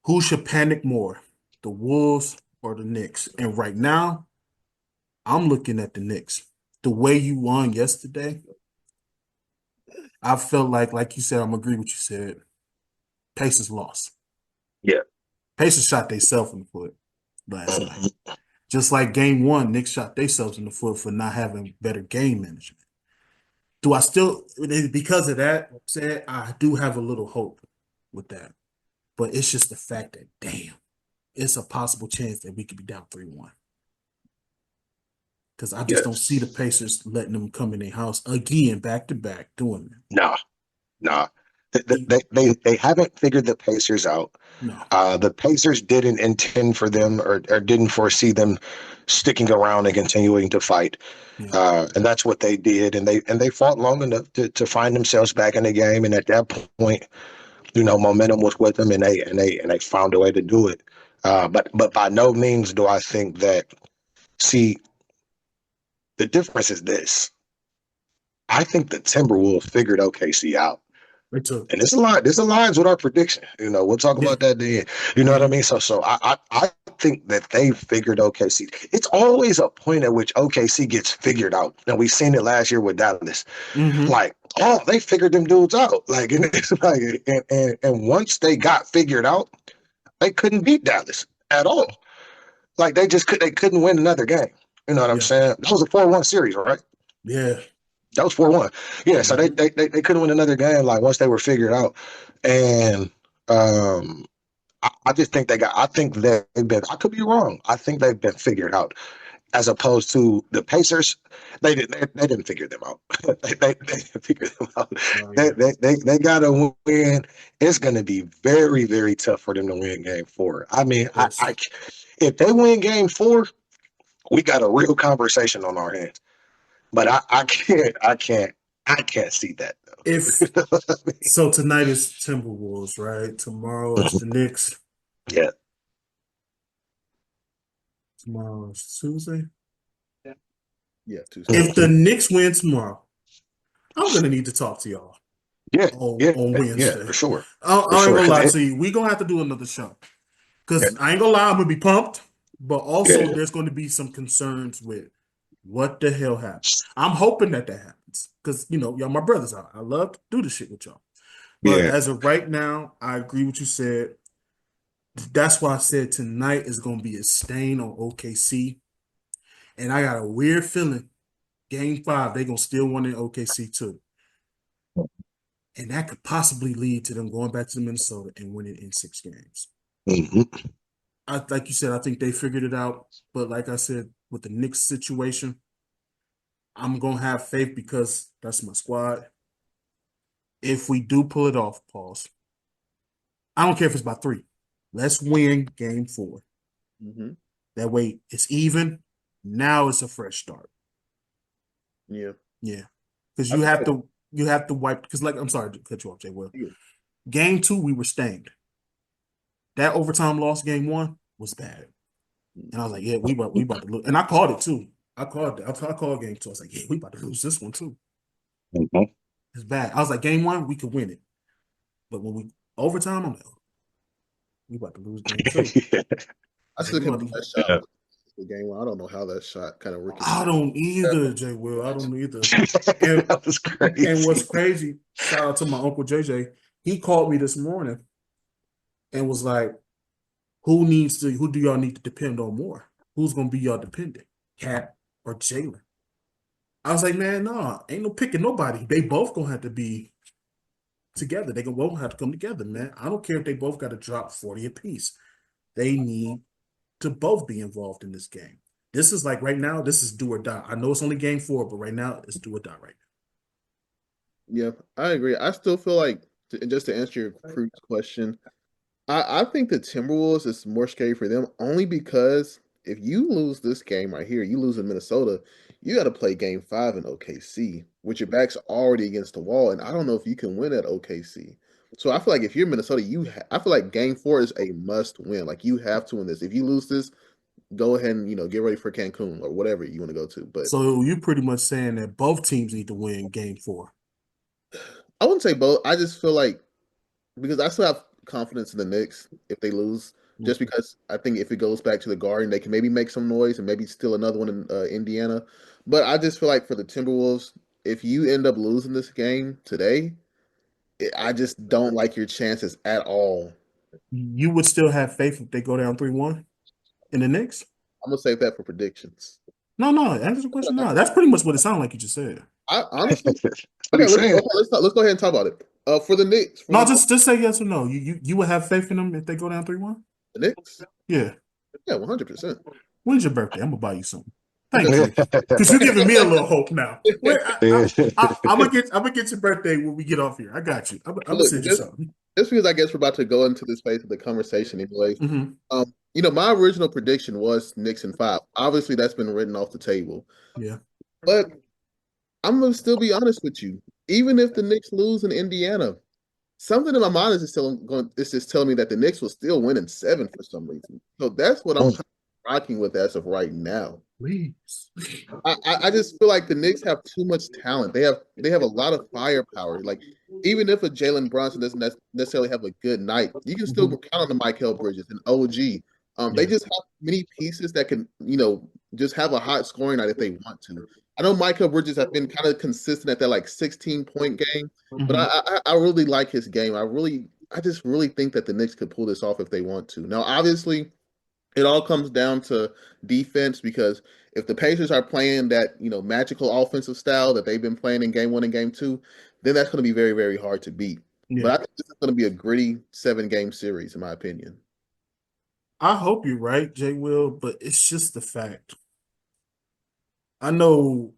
Who should panic more, the Wolves or the Knicks? And right now, I'm looking at the Knicks. The way you won yesterday, I felt like you said, I'm agree with you said. Pacers lost. Yeah. Pacers shot themselves in the foot last night. Mhm. Just like game one, Knicks shot themselves in the foot for not having better game management. Do I still, because of that said, I do have a little hope with that. But it's just the fact that, damn, it's a possible chance that we could be down 3-1. because I just don't see the Pacers letting them come in their house again, back to back, doing that. Nah. They haven't figured the Pacers out. No. The Pacers didn't intend for them or didn't foresee them sticking around and continuing to fight. Yeah. And that's what they did. And they fought long enough to find themselves back in the game. And at that point, momentum was with them, and they found a way to do it. But by no means do I think that. See, the difference is this. I think the Timberwolves figured OKC out. Me too. And this aligns with our prediction. We'll talk about that then. You know what I mean? So I think that they figured OKC. It's always a point at which OKC gets figured out. And we've seen it last year with Dallas. Mm-hmm. Like, they figured them dudes out. Like, and it's like, and once they got figured out, they couldn't beat Dallas at all. Like they couldn't win another game. You know what I'm saying? That was a 4-1 series, right? Yeah. That was 4-1. Yeah, so they couldn't win another game like once they were figured out. And I just think I think they've been, I could be wrong. I think they've been figured out. As opposed to the Pacers, they didn't figure them out. they didn't figure them out. Oh, yeah. They gotta win. It's gonna be very, very tough for them to win game 4. I mean, Yes. if they win game 4, we got a real conversation on our hands. But I can't see that though. So tonight is Timberwolves, right? Tomorrow is the Knicks. Yeah. Tomorrow is Tuesday. Yeah, Tuesday. If the Knicks win tomorrow, I'm gonna need to talk to y'all. Yeah, on Wednesday. Yeah, for sure. I ain't gonna lie to you. We're gonna have to do another show. Because I ain't gonna lie, I'm gonna be pumped. But also there's gonna be some concerns with what the hell happened. I'm hoping that happens. Because y'all my brothers are. I love to do this shit with y'all. But as of right now, I agree with what you said. That's why I said tonight is gonna be a stain on OKC. And I got a weird feeling game 5, they're gonna still win in OKC too. And that could possibly lead to them going back to Minnesota and winning in 6 games. Mm-hmm. Like you said, I think they figured it out. But like I said, with the Knicks situation, I'm going to have faith because that's my squad. If we do pull it off, pause. I don't care if it's by 3. Let's win game 4. Mm-hmm. That way it's even. Now it's a fresh start. Yeah. Yeah. Because you have to wipe, because I'm sorry to cut you off, Jwill. Yeah. Game 2, we were stained. That overtime loss game 1 was bad. And I was like, yeah, we about to lose. And I called it too. I called game 2. I was like, yeah, we about to lose this one too. Mm-hmm. It's bad. I was like, game 1, we could win it. But when we overtime, I'm like, we about to lose game 2. I still can't believe that shot. The game 1. I don't know how that shot kind of ricocheted. I don't either, Jwill. I don't either. That was crazy. And what's crazy, shout out to my Uncle JJ. He called me this morning and was like, who do y'all need to depend on more? Who's going to be y'all dependent? Cat or Jalen? I was like, man, no, ain't no picking nobody. They both going to have to be together. They both have to come together, man. I don't care if they both got to drop 40 apiece. They need to both be involved in this game. This is like right now, this is do or die. I know it's only game 4, but right now it's do or die right now. Yeah, I agree. I still feel like, just to answer your previous question, I think the Timberwolves is more scary for them only because if you lose this game right here, you lose in Minnesota, you got to play game 5 in OKC, which your back's already against the wall, and I don't know if you can win at OKC. So I feel like if you're Minnesota, I feel like game 4 is a must win. Like you have to win this. If you lose this, go ahead and get ready for Cancun or whatever you want to go to. But so you pretty much saying that both teams need to win game 4. I wouldn't say both. I just feel like because I still have confidence in the Knicks if they lose, just because I think if it goes back to the Garden, they can maybe make some noise and maybe steal another one in Indiana. But I just feel like for the Timberwolves, if you end up losing this game today, I just don't like your chances at all. You would still have faith if they go down 3-1 in the Knicks? I'm gonna save that for predictions. No, answer the question. No, that's pretty much what it sounded like you just said. I honestly, okay, let's go ahead and talk about it. For the Knicks, just say yes or no. You would have faith in them if they go down 3-1? The Knicks? Yeah. Yeah, 100%. When's your birthday? I'm gonna buy you something. Thank you, because you're giving me a little hope now. Wait, I'm gonna get your birthday when we get off here. I got you. I'm gonna Look, send you something. just because I guess we're about to go into this phase of the conversation, anyways. Hmm. My original prediction was Knicks in 5. Obviously, that's been written off the table. Yeah. But I'm gonna still be honest with you. Even if the Knicks lose in Indiana, something in my mind is just telling me that the Knicks will still win in 7 for some reason. So that's what I'm kind of rocking with as of right now. Please. I just feel like the Knicks have too much talent. They have a lot of firepower. Like even if a Jalen Brunson doesn't necessarily have a good night, you can still count on the Michael Bridges and OG. They Yeah. just have many pieces that can, just have a hot scoring night if they want to. I know Michael Bridges have been kind of consistent at that like 16-point game, but Mhm. I really like his game. I just really think that the Knicks could pull this off if they want to. Now, obviously, it all comes down to defense because if the Pacers are playing that, magical offensive style that they've been playing in game 1 and game 2, then that's going to be very, very hard to beat. But Yeah. I think this is going to be a gritty 7-game series, in my opinion. I hope you're right, Jwill, but it's just the fact. I know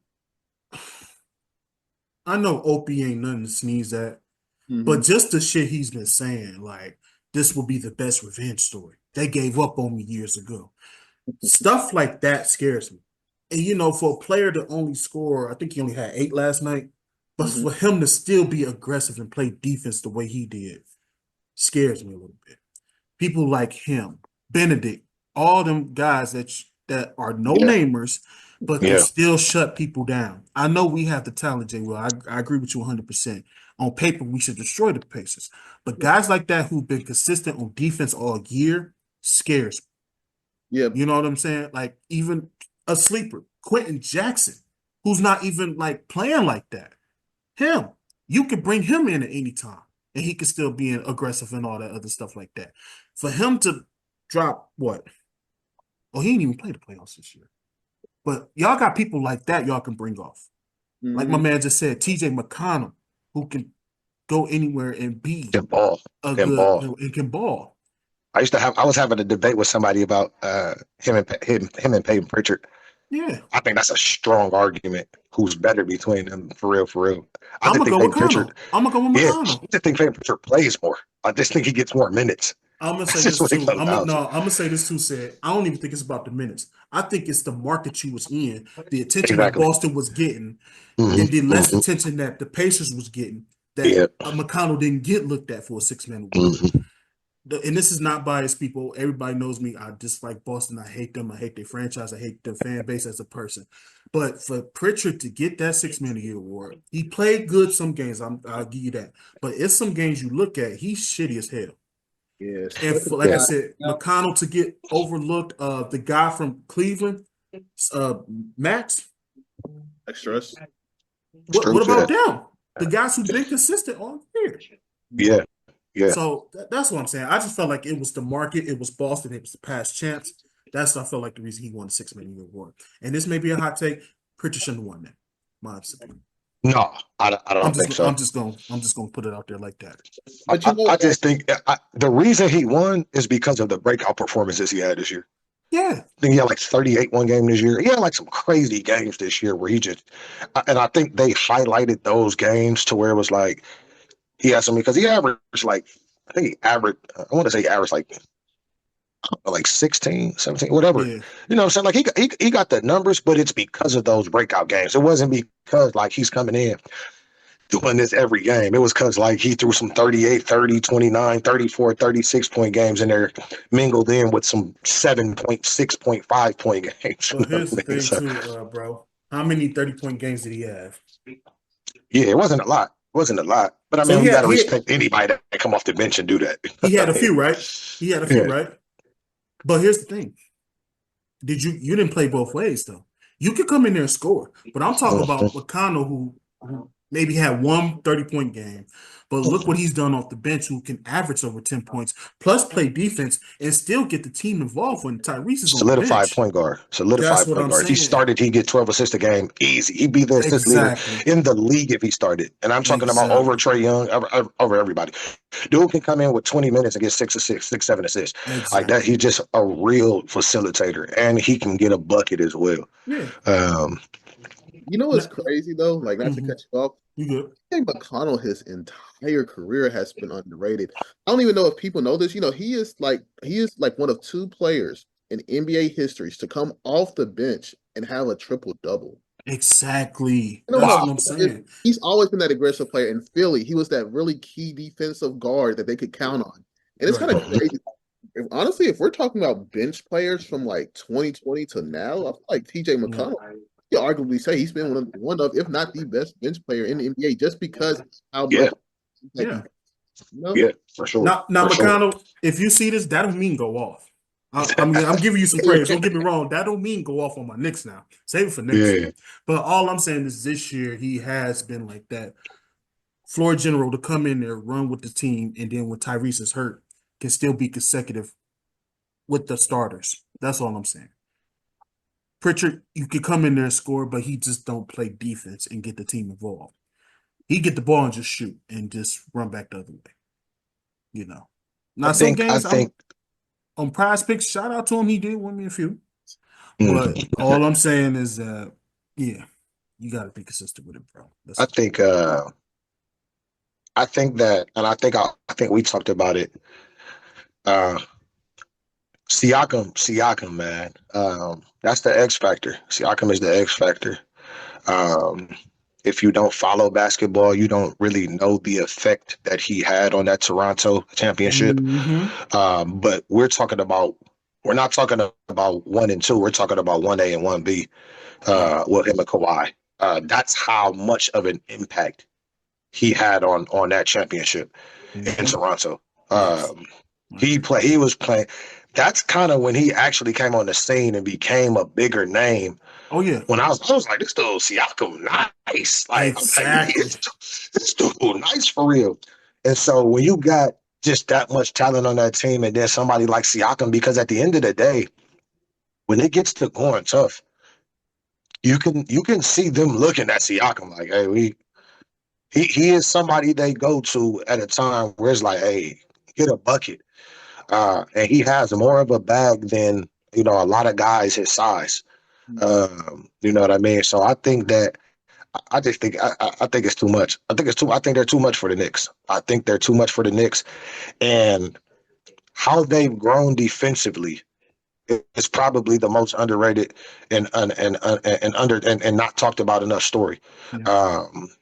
Opie ain't nothing to sneeze at, but just the shit he's been saying, like, this will be the best revenge story. They gave up on me years ago. Stuff like that scares me. And for a player to only score, I think he only had 8 last night, but Mhm. for him to still be aggressive and play defense the way he did scares me a little bit. People like him, Benedict, all them guys that are no Yeah, namers, but can yeah, still shut people down. I know we have the talent, Jay. Will. I agree with you 100%. On paper, we should destroy the Pacers. But guys like that who've been consistent on defense all year scares me. Yeah, You know what I'm saying? Like even a sleeper, Quentin Jackson, who's not even like playing like that. Him, you could bring him in at any time, and he could still be aggressive and all that other stuff like that. For him to drop what? Oh, he didn't even play the playoffs this year. But y'all got people like that y'all can bring off. Like my hmm man just said, TJ McConnell, who can go anywhere and be can ball, a can good ball. and can ball. I was having a debate with somebody about him and Peyton Pritchard. Yeah. I think that's a strong argument. Who's better between them, for real, for real? I I'm just gonna think go with Peyton Pritchard. McConnell. I'm gonna go with Yeah, I McConnell. just think Peyton Pritchard plays more. I just think he gets more minutes. I'm gonna That's say just this what it too. comes down to. I'm gonna say this too. Said I don't even think it's about the minutes. I think it's the market you was in, the attention that Exactly. Boston was getting, Hmm. and the less Hmm. attention that the Pacers was getting. That Yeah. McConnell didn't get looked at for a 6-man award. Hmm. And this is not biased, people. Everybody knows me. I dislike Boston. I hate them. I hate their franchise. I hate their fan base as a person. But for Pritchard to get that 6-man a year award, he played good some games. I'll give you that. But it's some games you look at, he's shitty as hell. yeah, And especially like I Yeah. said, McConnell to get overlooked, the guy from Cleveland, uh, Max. extras. What Stroops, about yeah. them? The guys who've been consistent all year. Yeah. Yeah. So that's what I'm saying. I just felt like it was the market, it was Boston, it was the past champs. That's I felt like the reason he won the 6-man award. And this may be a hot take. Pritchard shouldn't have won that. My opinion. No, I don't think so. I'm just gonna put it out there like that. But I just think the reason he won is because of the breakout performances he had this year. Yeah. I think he had like 38 one game this year. He had like some crazy games this year where and I think they highlighted those games to where it was like he had some because he averaged like, I think he averaged, I want to say he averaged like 16, 17, whatever. Yeah. You know what I'm saying? Like he got the numbers, but it's because of those breakout games. It wasn't because like he's coming in doing this every game. It was because like he threw some 38, 30, 29, 34, 36-point games in there, mingled in with some 7.6.5 point games. You But know what here's the I mean? thing So, too, bro. How many 30-point games did he have? yeah, it wasn't a lot. It wasn't a lot. But I So mean, you got to respect anybody that come off the bench and do that. he had I a mean, few, right? He had a few, yeah. right? But here's the thing. You didn't play both ways though. You could come in there and score, but I'm talking about McConnell who maybe had one 30-point game. But look what he's done off the bench, who can average over 10 points, plus play defense and still get the team involved when Tyrese is on the Solidified bench. point guard. That's Solidified what point I'm guard. If he saying. started, he'd get 12 assists a game. Easy. He'd be the assist leader Exactly. in the league if he started. And I'm talking about over Exactly. Trae Young, over everybody. Dude can come in with 20 minutes and get 6, 7 assists. Like that, Exactly. he's just a real facilitator. And he can get a bucket as well. Yeah. You know what's crazy though? Like, not to Mm-hmm. cut you off. You good. T.J. McConnell, his entire career has been underrated. I don't even know if people know this. You know, he is like one of two players in NBA histories to come off the bench and have a triple double. Exactly. I don't That's know. what I'm saying. He's always been that aggressive player in Philly. He was that really key defensive guard that they could count on. And it's kind Right. of crazy. Honestly, if we're talking about bench players from like 2020 to now, I feel like T.J. Yeah. McConnell, you could arguably say he's been one of, if not the best bench player in the NBA, just because of how much Yeah. Yeah. you know? Yeah, for sure. Now, For sure. McConnell, if you see this, that don't mean go off. I'm giving you some praise. Don't get me wrong. That don't mean go off on my Knicks now. Save it for next year. But all I'm saying is this year he has been like that floor general to come in there, run with the team, and then when Tyrese is hurt, can still be consecutive with the starters. That's all I'm saying. Pritchard, you could come in there and score, but he just don't play defense and get the team involved. He get the ball and just shoot and just run back the other way. You know. Now some games I'm on Prize Picks. Shout out to him. He did win me a few. But all I'm saying is that yeah, you got to be consistent with it, bro. I think that, and I think we talked about it. Siakam, man. That's the X factor. Siakam is the X factor. If you don't follow basketball, you don't really know the effect that he had on that Toronto championship. Mm-hmm. But we're not talking about 1 and 2. We're talking about 1A and 1B. With him and Kawhi. That's how much of an impact he had on that championship in Toronto. Yes. He was playing. That's kind of when he actually came on the scene and became a bigger name. Oh yeah. When I was like, this dude Siakam, nice. Like, exactly. This dude nice for real. And so when you got just that much talent on that team, and then somebody like Siakam, because at the end of the day, when it gets to going tough, you can see them looking at Siakam like, hey, he is somebody they go to at a time where it's like, hey, get a bucket. And he has more of a bag than, a lot of guys his size. You know what I mean? So I think that I just think I think it's too much. I think they're too much for the Knicks. I think they're too much for the Knicks. And how they've grown defensively is probably the most underrated and not talked about enough story.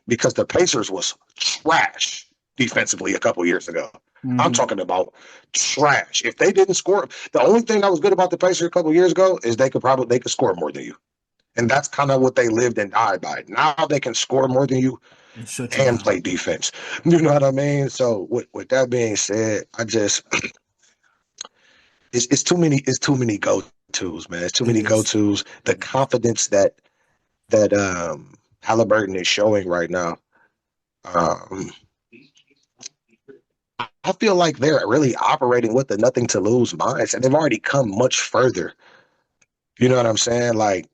Because the Pacers was trash defensively a couple years ago. Mm-hmm. I'm talking about trash. If they didn't score, the only thing that was good about the Pacers a couple years ago is they could score more than you. And that's kind of what they lived and died by. Now they can score more than you and play defense. You know what I mean? So with that being said, I just it's too many go-tos, man. It's too many go-tos. The confidence that Halliburton is showing right now. I feel like they're really operating with the nothing to lose mindset. And they've already come much further. You know what I'm saying? Like,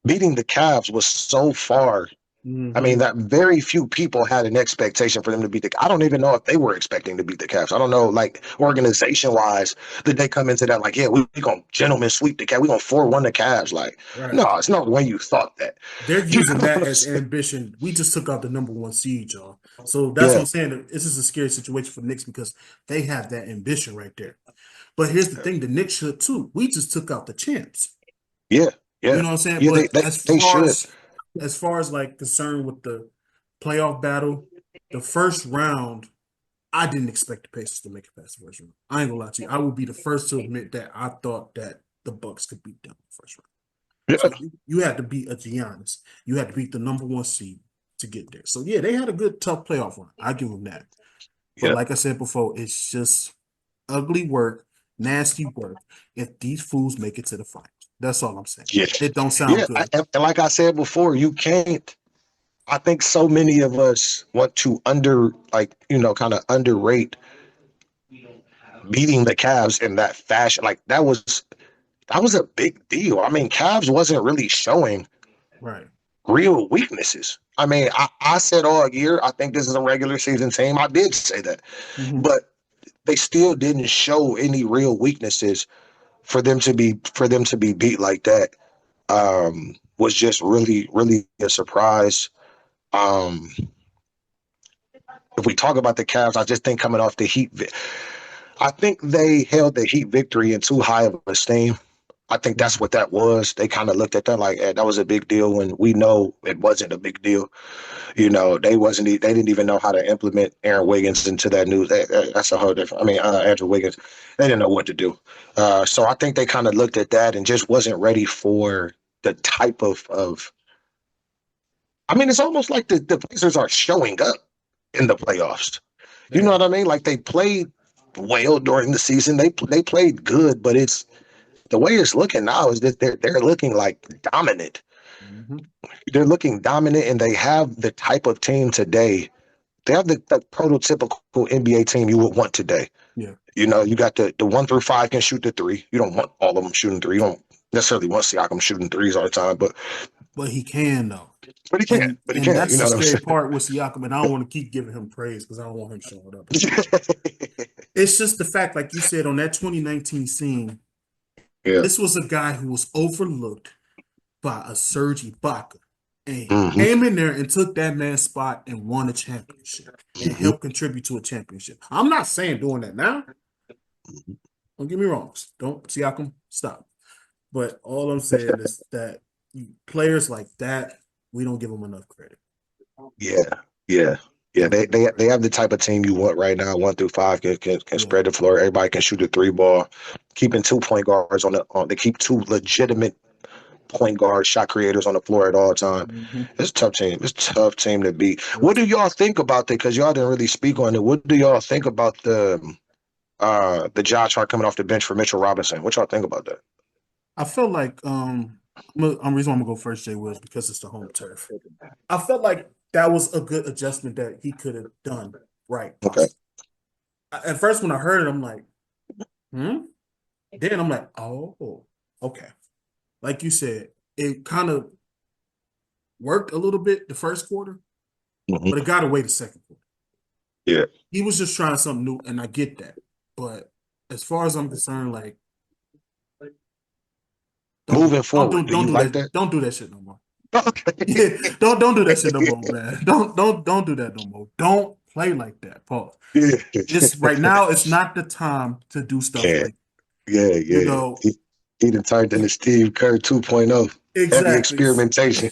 beating the Cavs was so far. I mean, that very few people had an expectation for them to beat the. I don't even know if they were expecting to beat the Cavs. I don't know, like, organization-wise, did they come into that like, yeah, we gonna gentlemen sweep the Cavs. We gonna 4-1 the Cavs. Like, no, it's not the way you thought that. They're using that as ambition. We just took out the number 1 seed, y'all. So that's what I'm saying. This is a scary situation for the Knicks because they have that ambition right there. But here's the thing: the Knicks should too. We just took out the champs. Yeah. You know what I'm saying? Yeah, but as far as like concerned with the playoff battle, the first round, I didn't expect the Pacers to make it past the first round. I ain't gonna lie to you. I will be the first to admit that I thought that the Bucks could beat them in the first round. So you had to beat a Giannis. You had to beat the number 1 seed to get there. So yeah, they had a good tough playoff run. I give them that. But like I said before, it's just ugly work, nasty work. If these fools make it to the finals. That's all I'm saying. Yeah. It don't sound good. And like I said before, you can't I think so many of us want to kind of underrate beating the Cavs in that fashion. Like that was a big deal. I mean, Cavs wasn't really showing Right. real weaknesses. I mean, I said all year, I think this is a regular season team. I did say that, Mm-hmm. but they still didn't show any real weaknesses for them to be beat like that. Was just really, really a surprise. Um, if we talk about the Cavs, I just think coming off the Heat, I think they held the Heat victory in too high of esteem. I think that's what that was. They kind of looked at that like that was a big deal when we know it wasn't a big deal. They didn't even know how to implement Aaron Wiggins into that news. That's a whole different. I mean, Andrew Wiggins, they didn't know what to do. So I think they kind of looked at that and just wasn't ready for the type of. I mean, it's almost like the Pacers are showing up in the playoffs. You know what I mean? Like they played well during the season. They played good, but it's the way it's looking now is that they're looking like dominant. Mm-hmm. They're looking dominant, and they have the type of team today. They have the prototypical NBA team you would want today. Yeah. You got the 1 through 5 can shoot the three. You don't want all of them shooting three. You don't necessarily want Siakam shooting threes all the time, but He can though. he can. But he And can. that's You know the what I'm scary saying? part with Siakam. And I don't want to keep giving him praise because I don't want him showing up. It's just the fact, like you said, on that 2019 scene, Yeah. this was a guy who was overlooked by a Serge Ibaka. And he Mm-hmm. came in there and took that man's spot and won a championship and Mm-hmm. helped contribute to a championship. I'm not saying doing that now. Don't get me wrong. Don't, Siakam, stop. But all I'm saying is that players like that, we don't give them enough credit. Yeah. They have the type of team you want right now. 1 through 5 can spread the floor. Everybody can shoot a three ball. Keeping 2 point guards they keep 2 legitimate point guard shot creators on the floor at all time. Mm-hmm. It's a tough team. It's a tough team to beat. What do y'all think about that? Because y'all didn't really speak on it. What do y'all think about the Josh Hart coming off the bench for Mitchell Robinson? What y'all think about that? I felt like I'm reason I'm gonna go first, Jwill, is because it's the home turf. I felt like that was a good adjustment that he could have done right. Okay. At first, when I heard it, I'm like, hmm. Then I'm like, oh, okay. Like you said, it kind of worked a little bit the first quarter, Mm-hmm. but it got away the second quarter. Yeah. He was just trying something new, and I get that. But as far as I'm concerned, like, Moving forward, do you like that? Don't do that shit no more. Okay. Don't do that shit no more, man. Don't do that no more. Don't play like that, Paul. Yeah. Just right now, it's not the time to do stuff like Yeah. you know. He done turned into Steve Kerr 2.0. Heavy Exactly. experimentation.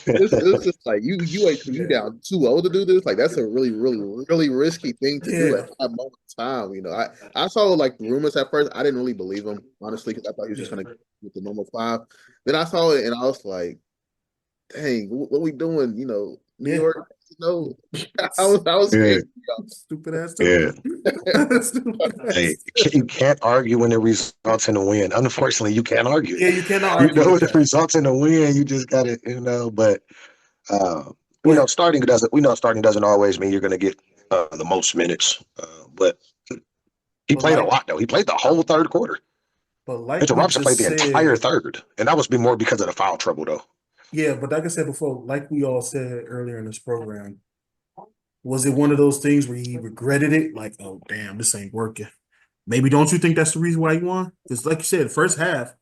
It's just like you wait till you down 2-0 to do this. Like that's a really, really, really risky thing to do at that moment in time. I saw like the rumors at first. I didn't really believe them, honestly, because I thought he was just gonna go with the normal 5. Then I saw it and I was like, dang, what we doing? New York, I was Yeah. scared. Stupid ass. Yeah. Stupid ass. Hey, you can't argue when it results in a win. Unfortunately, you can't argue. Yeah, you cannot argue. When it results in a win, you just got to, but starting doesn't always mean you're going to get the most minutes. But he played a lot, though. He played the whole third quarter. But like Mitchell we Robinson just played the said, entire third, and that was more because of the foul trouble, though. Yeah, but like I said before, like we all said earlier in this program, was it one of those things where he regretted it? Like, oh, damn, this ain't working. Maybe don't you think that's the reason why he won? Because like you said, the first half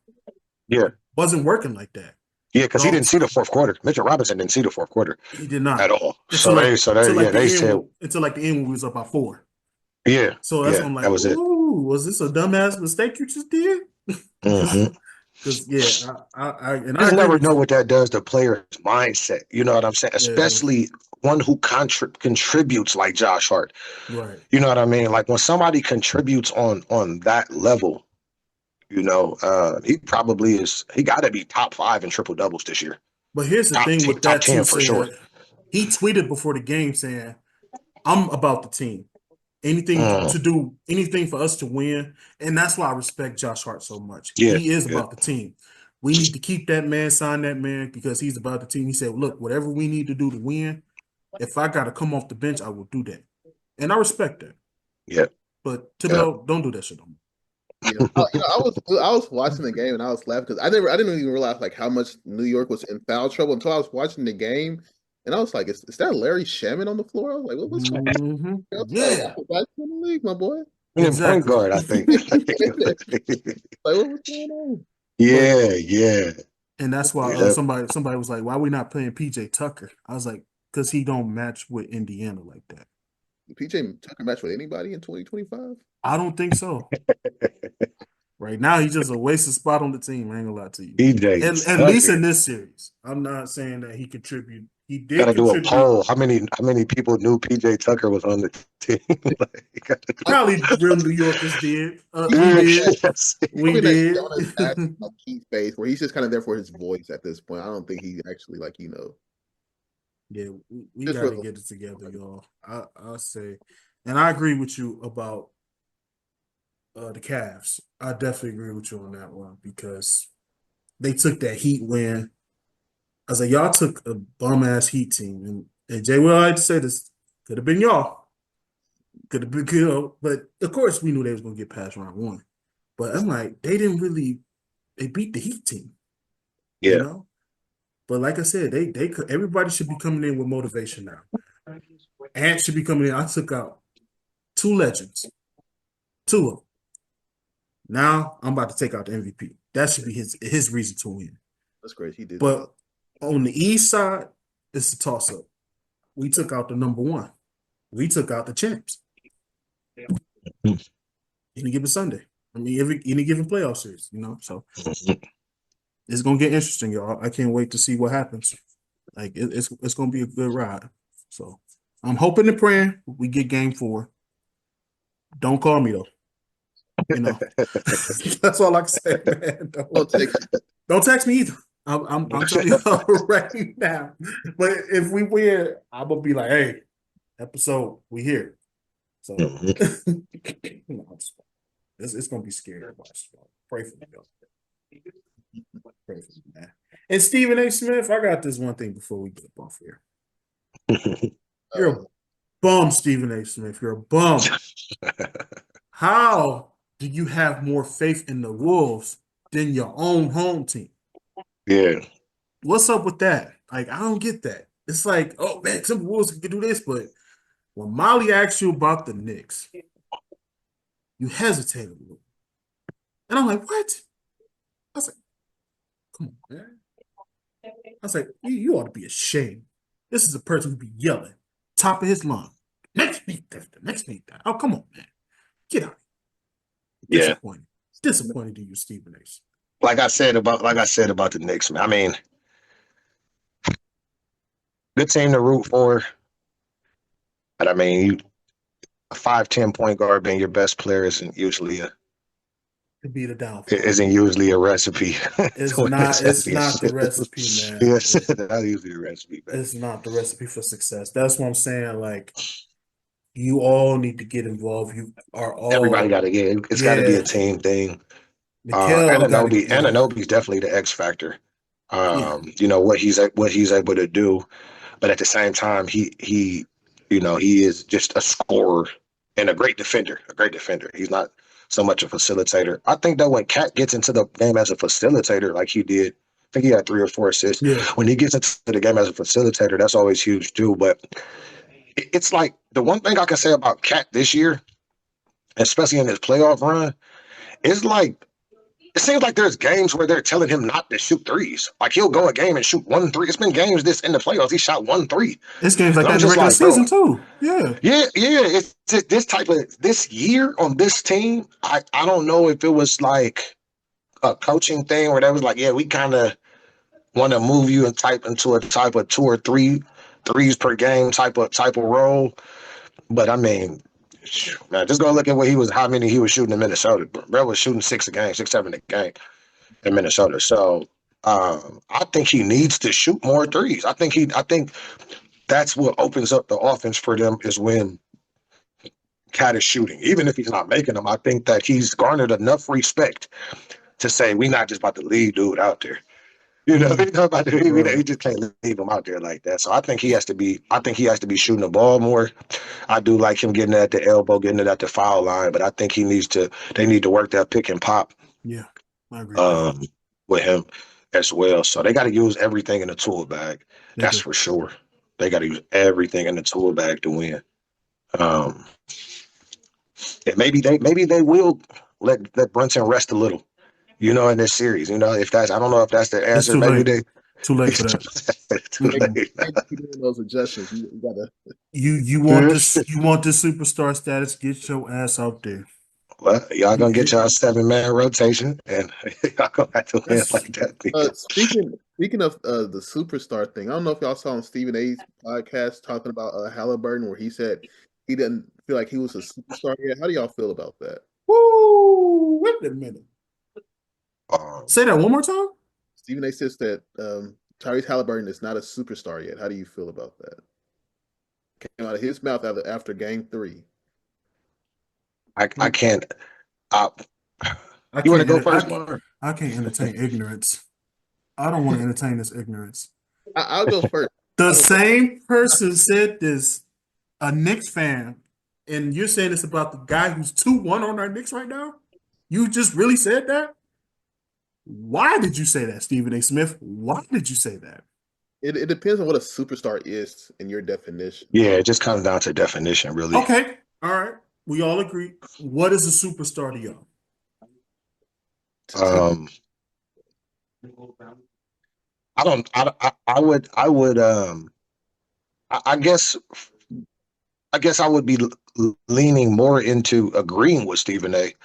wasn't working like that. Yeah, because he didn't see the fourth quarter. Mitchell Robinson didn't see the fourth quarter. He did not At all. Until like the end when we was up by 4. Yeah. So that's when I'm like, that was it. Was this a dumbass mistake you just did? Mm-hmm. Because I never know what that does to players' mindset. You know what I'm saying? Yeah. Especially one who contributes like Josh Hart. Right. You know what I mean? Like when somebody contributes on that level, he probably is. He got to be top 5 in triple doubles this year. But here's the thing with that top 10 too, for sure. He tweeted before the game saying, "I'm about the team. Anything to do, anything for us to win." And that's why I respect Josh Hart so much. Yeah, he is about the team. We need to keep that man, sign that man, because he's about the team. He said, look, whatever we need to do to win, if I got to come off the bench, I will do that. And I respect that. Yeah. But Thibodeau, don't do that shit no more. Yeah, I was watching the game and I was laughing because I didn't even realize like how much New York was in foul trouble until I was watching the game, and I was like, is that Larry Shaman on the floor? I was like, what's going on? Yeah, Back in the league, my boy. Point guard, I think. Like, what's going on? Yeah. And that's why Yeah. somebody was like, why are we not playing PJ Tucker? I was like, because he don't match with Indiana like that. PJ Tucker match with anybody in 2025? I don't think so. Right now, he's just a wasted spot on the team. I ain't gonna lie to you. PJ At least in this series. I'm not saying that he contributed. He did Gotta do a contribute. poll. How many people knew PJ Tucker was on the team? Probably real New Yorkers did. We did. Yes. We did. Key space where he's just kind of there for his voice at this point. I don't think he actually Yeah, we got to get it together, y'all. I'll say, and I agree with you about the Cavs. I definitely agree with you on that one because they took that Heat win. I was like, y'all took a bum ass Heat team, and Jwill, I had to say this could have been y'all, could have been but of course we knew they was gonna get past round one. But I'm like, they beat the Heat team, you know. But like I said, they could. Everybody should be coming in with motivation now. Ant should be coming in. I took out 2 legends, 2 of them. Now I'm about to take out the MVP. That should be his reason to win. That's great. He did. But on the East side, it's a toss up. We took out the number 1. We took out the champs. Any given Sunday. I mean, any given playoff series, you know. So it's gonna get interesting, y'all. I can't wait to see what happens. Like it's gonna be a good ride. So I'm hoping and praying we get game 4. Don't call me though. You know, that's all I can say, man. Don't text me either. I'm telling you right now. But if we win, I'm gonna be like, hey, episode, we here. So it's gonna be scary to watch. Pray for me, y'all. Pray for me, man. And Stephen A. Smith, I got this one thing before we get up off here. You're a bum, Stephen A. Smith. You're a bum. How do you have more faith in the Wolves than your own home team? Yeah. What's up with that? Like, I don't get that. It's like, oh man, Timberwolves can do this, but when Molly asks you about the Knicks, you hesitate a little. And I'm like, what? I was like, come on, man. I was like, you ought to be ashamed. This is a person who be yelling, top of his lung. Next beat that. Oh, come on, man. Get out. Disappointed. Yeah. Disappointed in you, Stephen A. Like I said about the Knicks, man. I mean, good team to root for. But I mean, a 5'10" point guard being your best player isn't usually a recipe. It's not the recipe, man. Yes, not usually a recipe, man. It's not the recipe for success. That's what I'm saying. Like, you all need to get involved. You are all everybody got to get. It's got to be a team thing. Anunoby's definitely the X factor. You know what he's able to do, but at the same time, he is just a scorer and a great defender. He's not so much a facilitator. I think that when Cat gets into the game as a facilitator, like he did, I think he had 3 or 4 assists. Yeah. When he gets into the game as a facilitator, that's always huge too. But it's like the one thing I can say about Cat this year, especially in his playoff run, is like it seems like there's games where they're telling him not to shoot threes. Like he'll go a game and shoot 1 3. It's been games this in the playoffs he shot 1 3. It's games like that in the regular season too. Yeah. It's this year on this team. I don't know if it was like a coaching thing where they was like, yeah, we kind of want to move you and type into a type of 2 or 3 threes per game type of role. But I mean, man, just go look at how many he was shooting in Minnesota. Bro was shooting 6 a 7 a game in Minnesota. So I think he needs to shoot more threes. I think that's what opens up the offense for them is when Cat is shooting. Even if he's not making them, I think that he's garnered enough respect to say we not just about to leave dude out there. You know, he just can't leave him out there like that. So I think he has to be. I think he has to be shooting the ball more. I do like him getting it at the elbow, getting it at the foul line, but I think he needs to. They need to work that pick and pop. Yeah, I agree with that. With him as well. So they got to use everything in the tool bag. That's do. for sure. They got to use everything in the tool bag to win. And maybe they will let Brunson rest a little. You know, in this series, you know, if that's, I don't know if that's the It's answer. too Maybe late. Too late for that. too late. Keep doing those adjustments. You gotta. You want this superstar status? Get your ass out there. Well, y'all gonna get y'all 7-man rotation, and y'all gonna have to win like that. Speaking of the superstar thing, I don't know if y'all saw on Stephen A's podcast talking about Halliburton, where he said he didn't feel like he was a superstar yet. How do y'all feel about that? Woo! Wait a minute. Say that one more time. Stephen A says that Tyrese Halliburton is not a superstar yet. How do you feel about that? Came out of his mouth after Game 3. I can't. I You want to can't go first, Mark? I can't entertain ignorance. I don't want to entertain this ignorance. I'll go first. The same person said this, a Knicks fan, and you're saying it's about the guy who's 2-1 on our Knicks right now? You just really said that? Why did you say that, Stephen A. Smith? Why did you say that? It depends on what a superstar is in your definition. Yeah, it just comes down to definition, really. Okay, all right. We all agree. What is a superstar to y'all? I guess I would be leaning more into agreeing with Stephen A.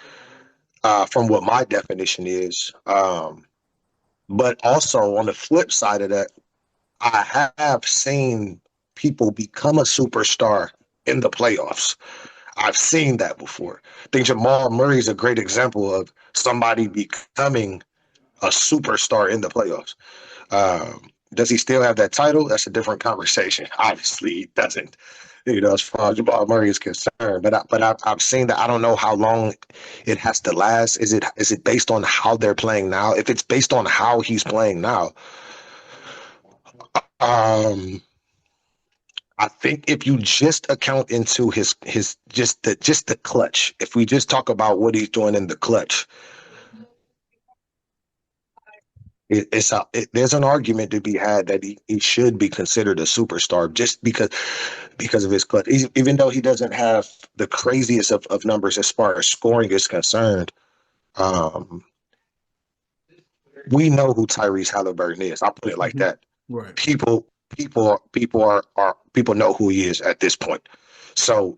From what my definition is. But also on the flip side of that, I have seen people become a superstar in the playoffs. I've seen that before. I think Jamal Murray is a great example of somebody becoming a superstar in the playoffs. Does he still have that title? That's a different conversation. Obviously, he doesn't. You know, as far as Jamal Murray is concerned, but I've seen that. I don't know how long it has to last. Is it based on how they're playing now? If it's based on how he's playing now, I think if you just account into his just the clutch, if we just talk about what he's doing in the clutch, there's an argument to be had that he should be considered a superstar just because of his clutch. Even though he doesn't have the craziest of numbers as far as scoring is concerned, we know who Tyrese Halliburton is. I'll put it like that. Right. People know who he is at this point. So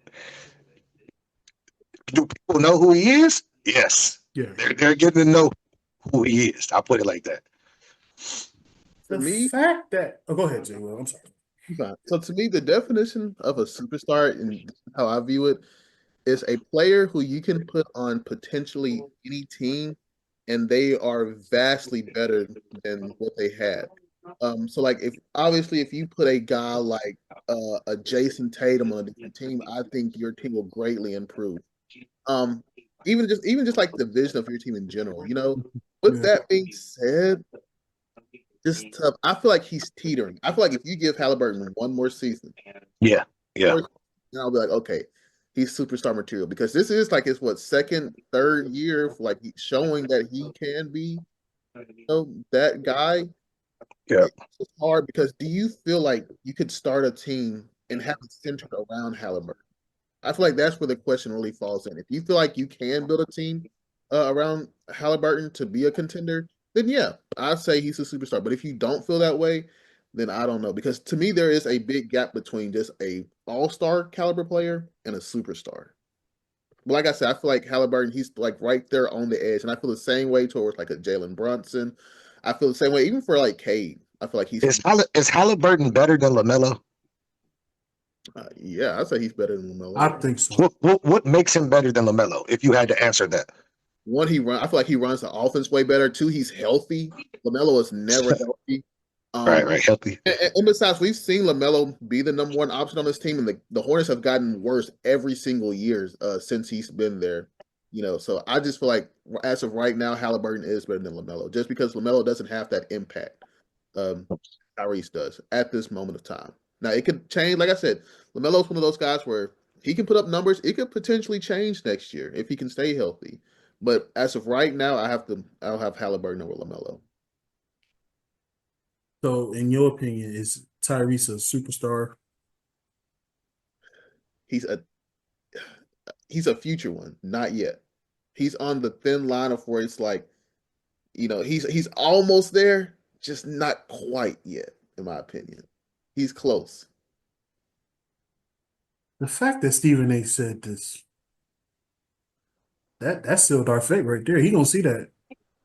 do people know who he is? Yes. Yeah. They're getting to know who he is. I'll put it like that. The fact that go ahead, Jwill. I'm sorry. So to me, the definition of a superstar and how I view it is a player who you can put on potentially any team and they are vastly better than what they had. So like if you put a guy like a Jason Tatum on a different team, I think your team will greatly improve. Even just like the vision of your team in general, you know. With that being said, it's tough. I feel like he's teetering. I feel like if you give Halliburton one more season, yeah, I'll be like, okay, he's superstar material because this is like his second, third year of like showing that he can be, that guy. Yeah, it's hard because do you feel like you could start a team and have it centered around Halliburton? I feel like that's where the question really falls in. If you feel like you can build a team around Halliburton to be a contender, then yeah, I'd say he's a superstar. But if you don't feel that way, then I don't know. Because to me, there is a big gap between just a all-star caliber player and a superstar. But like I said, I feel like Halliburton, he's like right there on the edge. And I feel the same way towards like a Jalen Brunson. I feel the same way, even for like Cade. I feel like he's is Halliburton better than LaMelo? Yeah, I'd say he's better than LaMelo. I think so. What makes him better than LaMelo? If you had to answer that. One, I feel like he runs the offense way better. Two, he's healthy. LaMelo is never healthy. Right, healthy. And besides, we've seen LaMelo be the number one option on this team, and the Hornets have gotten worse every single year since he's been there. You know, so I just feel like as of right now, Halliburton is better than LaMelo, just because LaMelo doesn't have that impact Tyrese does at this moment of time. Now it could change. Like I said, LaMelo's one of those guys where he can put up numbers. It could potentially change next year if he can stay healthy. But as of right now, I'll have Halliburton over LaMelo. So, in your opinion, is Tyrese a superstar? He's a future one, not yet. He's on the thin line of where it's like, he's almost there, just not quite yet, in my opinion. He's close. The fact that Stephen A. said this, that sealed our fate right there. He gonna see that.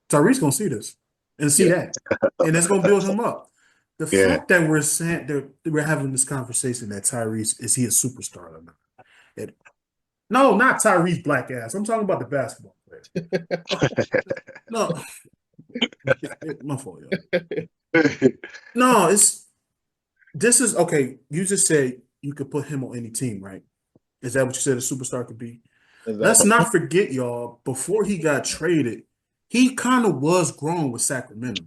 Tyrese gonna see this and see Yeah. that, and it's gonna build him up. The Yeah. fact that we're saying that we're having this conversation that Tyrese is he a superstar or not? No, not Tyrese black ass. I'm talking about the basketball player. No, my fault, y'all. No, this is okay. You just said you could put him on any team, right? Is that what you said a superstar could be? Let's Exactly. not forget, y'all, before he got traded, he kind of was growing with Sacramento.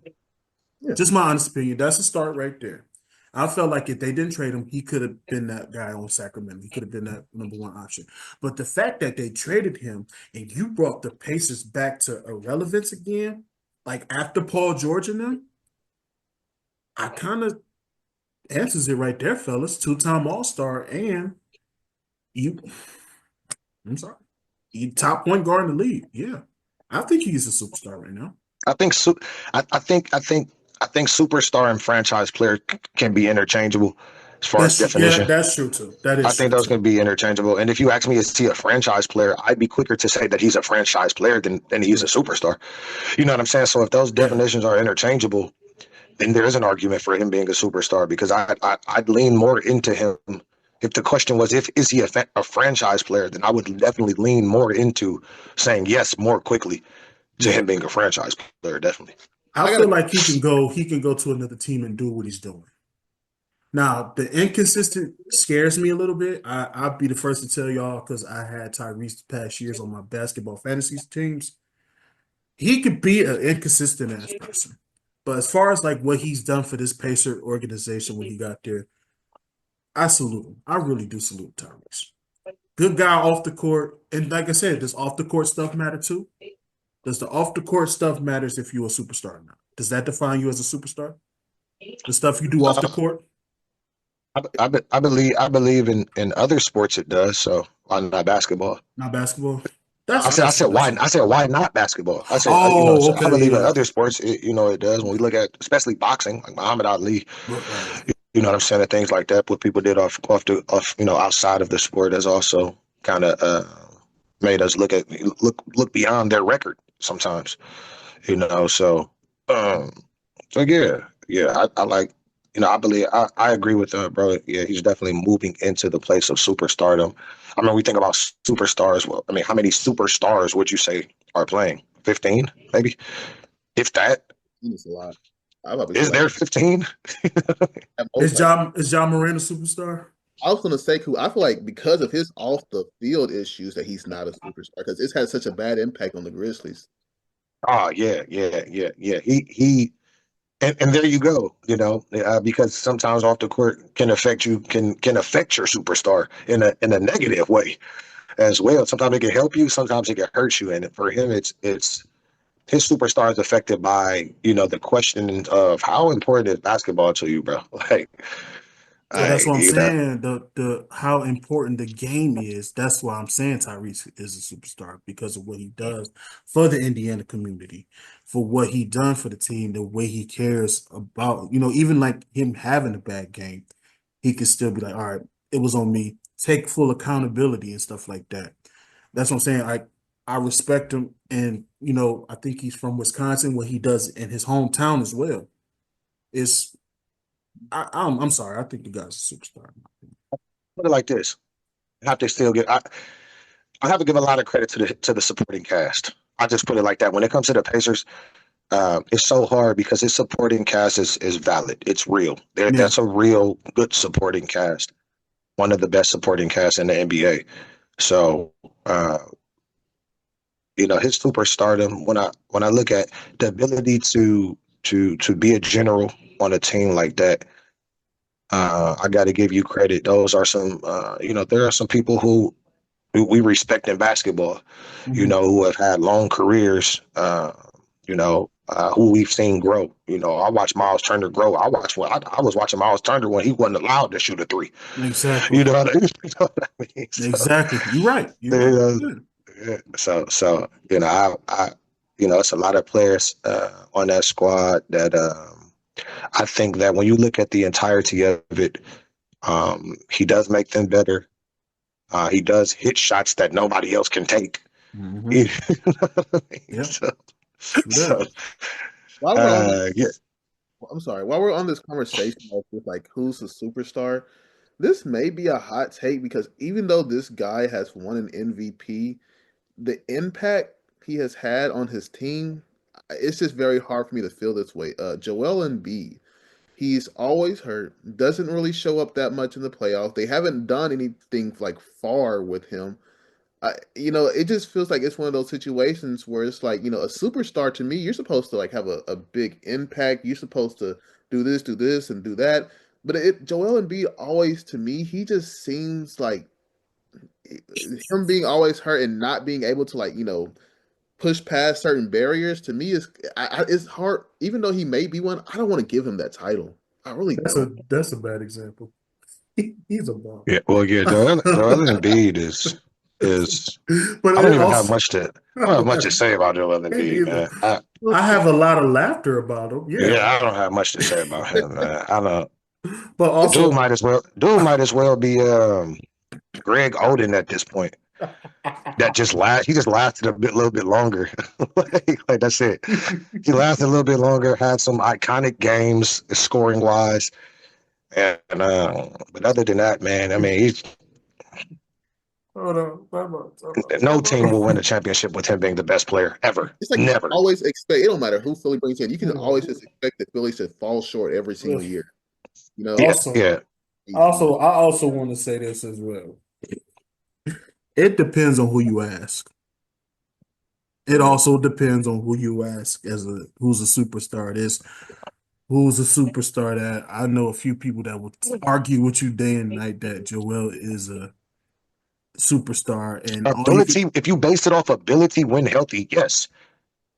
Yeah. Just my honest opinion. That's a start right there. I felt like if they didn't trade him, he could have been that guy on Sacramento. He could have been that number one option. But the fact that they traded him and you brought the Pacers back to irrelevance again, like after Paul George and them, I kind of answers it right there, fellas. Two-time All-Star and you. I'm sorry, you top point guard in the league. Yeah, I think he's a superstar right now. I think I think superstar and franchise player can be interchangeable as far as definition. That's true too. That I is think true those too. can be interchangeable. And if you ask me, is he a franchise player? I'd be quicker to say that he's a franchise player than he's a superstar. You know what I'm saying? So if those Yeah. definitions are interchangeable, then there is an argument for him being a superstar because I'd lean more into him. If the question was, is he a franchise player, then I would definitely lean more into saying yes more quickly to him being a franchise player, definitely. I feel like he can go to another team and do what he's doing. Now, the inconsistent scares me a little bit. I'll be the first to tell y'all because I had Tyrese the past years on my basketball fantasy teams. He could be an inconsistent ass person. But as far as like what he's done for this Pacer organization when he got there, I salute him. I really do salute Tyrese. Good guy off the court. And like I said, does off the court stuff matter too? Does the off the court stuff matters if you're a superstar or not? Does that define you as a superstar? The stuff you do off the court? I believe in other sports it does. So why not basketball? Not basketball. I said why not basketball? I said so okay, I believe in yeah. other sports it does. When we look at especially boxing, like Muhammad Ali, Right. you know what I'm saying, and things like that. What people did off outside of the sport has also kind of made us look beyond their record sometimes. So I like. I believe I agree with bro. Yeah, he's definitely moving into the place of superstardom. I mean, we think about superstars. Well, I mean, how many superstars would you say are playing? 15, maybe, if that. It's a lot. Is there 15? Is John Moran a superstar? I was going to say, I feel like because of his off the field issues that he's not a superstar because it's had such a bad impact on the Grizzlies. Oh yeah. He and there you go. Because sometimes off the court can affect your superstar in a negative way as well. Sometimes it can help you, sometimes it can hurt you. And for him, it's his superstar is affected by the question of how important is basketball to you, bro. So that's what I'm saying. The how important the game is. That's why I'm saying Tyrese is a superstar because of what he does for the Indiana community, for what he done for the team, the way he cares about, even like him having a bad game, he could still be like, all right, it was on me. Take full accountability and stuff like that. That's what I'm saying. I respect him, and I think he's from Wisconsin. What he does in his hometown as well is. I'm sorry. I think the guy's a superstar. Put it like this: I have to still get. I have to give a lot of credit to the supporting cast. I just put it like that. When it comes to the Pacers, it's so hard because his supporting cast is valid. It's real. That's a real good supporting cast. One of the best supporting casts in the NBA. So, his superstardom. When I look at the ability to be a general on a team like that, I got to give you credit. Those are some, there are some people who we respect in basketball, Mhm. who have had long careers, who we've seen grow. I watched Miles Turner grow. I was watching Miles Turner when he wasn't allowed to shoot a three. Exactly. You know what I, you know what I mean? So, Exactly. You're right. You're right. uh, Yeah. it's a lot of players on that squad that I think that when you look at the entirety of it, he does make them better. He does hit shots that nobody else can take. Hmm. You know what I mean? Yeah. So, True so that. While we're on, yeah. I'm sorry. While we're on this conversation of just like who's a superstar, this may be a hot take because even though this guy has won an MVP, the impact he has had on his team, it's just very hard for me to feel this way. Joel Embiid, he's always hurt, doesn't really show up that much in the playoffs. They haven't done anything like far with him. It just feels like it's one of those situations where it's like, a superstar to me, you're supposed to like have a big impact. You're supposed to do this, and do that. But Joel Embiid always, to me, he just seems like him being always hurt and not being able to like, push past certain barriers. To me, it's hard. Even though he may be one, I don't want to give him that title. I really don't. That's a bad example. He's a bum. Yeah, well, yeah, Joel Embiid is. But I don't it even have also much to. I don't have much to say about Joel me Embiid, neither. man. I have a lot of laughter about him. Yeah, Yeah. I don't have much to say about him, man. I don't. But Dude also might as well. Be Greg Oden at this point. That just last. He just lasted little bit longer. like that's it. He lasted a little bit longer. Had some iconic games, scoring wise, and but other than that, man, I mean, hold on. no team will win a championship with him being the best player ever. It's like you Never. always expect. It don't matter who Philly brings in. You can Hold on. always just expect the Phillies to fall short every single year. You know, Yeah, Also, yeah. I also want to say this as well. It depends on who you ask. It Mhm. also depends on who you ask as a who's a superstar. This who's a superstar that I know a few people that would argue with you day and night that Joel is a superstar and all you could Ability. If you base it off ability when healthy, yes.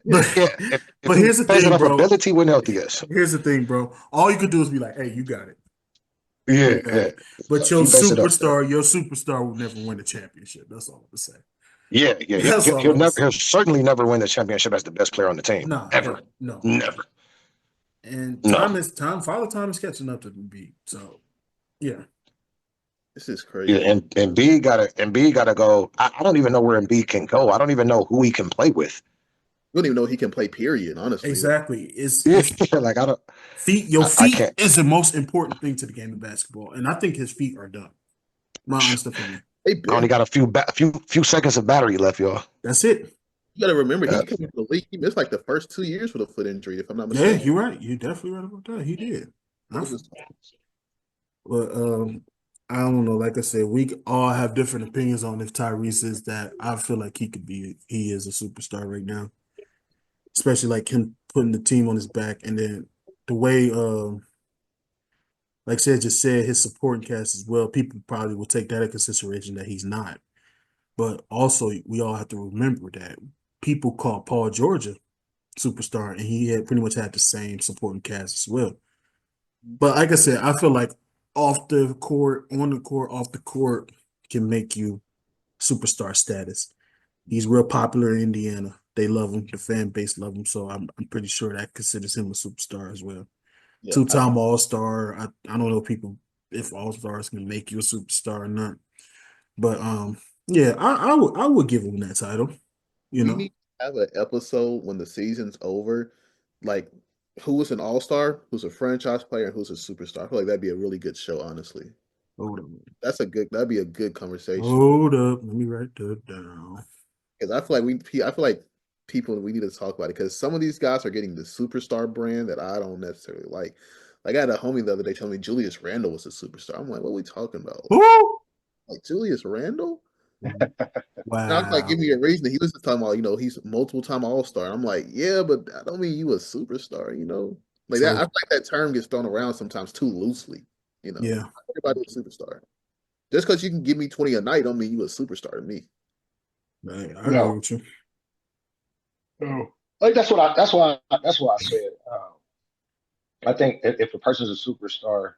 but Yeah. If but you here's the base it thing, off bro. ability when healthy, yes. Here's the thing, bro. All you could do is be like, hey, you got it. Yeah, You got yeah. it. But If you base it up, your superstar will never win a championship. That's all I'm gonna say. yeah, yeah. That's all I'm gonna say. He'll certainly never win the championship as the best player on the team No, ever. no, no, no. Never. And No. Father Time is catching up to the beat. So yeah. This is Yeah, crazy. and B gotta go. I don't even know where Embiid can go. I don't even know who he can play with. We don't even know he can play. Period. Honestly, Exactly. Yeah, It's like I don't. your I feet can't. is the most important thing to the game of basketball. And I think his feet are done. My honest opinion. they I only been. got few seconds of battery left, y'all. That's it. You got to remember, Yeah. he came into the league. He missed like the first 2 years with a foot injury, if I'm not Yeah, mistaken. you're right. You're definitely right about that. He did. It I, was but I don't know. Like I said, we all have different opinions on if Tyrese is that. I feel like he is a superstar right now. Especially like him putting the team on his back and then the way like said just said his supporting cast as well, people probably will take that into consideration that he's not. But also we all have to remember that people call Paul George a superstar and he had pretty much had the same supporting cast as well. But like I said, I feel like off the court, on the court, off the court can make you superstar status. He's real popular in Indiana. They love him. The fan base love him. So I'm pretty sure that considers him a superstar as well. yeah. Two-time All-Star. I don't know people if All-Stars can make you a superstar or not. But yeah, I would give him that title, you We know. need to have an episode when the season's over, like who is an all star, who's a franchise player, and who's a superstar. I feel like that'd be a really good show, honestly. Hold up. That'd be a good conversation Hold up. Let me write that down. because I feel like people we need to talk about it because some of these guys are getting the superstar brand that I don't necessarily like. Like I had a homie the other day telling me Julius Randle was a superstar. I'm like, what are we talking about? Who? Like Julius Randle? And I was like, Wow. give me a reason. He was just talking about, he's multiple-time All-Star. I'm like, yeah, but I don't mean you a superstar. Like that. I True. feel like that term gets thrown around sometimes too loosely. Yeah. Everybody a superstar. Just because you can give me 20 a night, don't mean you a superstar to me. Right. I agree No, with you. no. Like that's why I said. I think if a person's a superstar,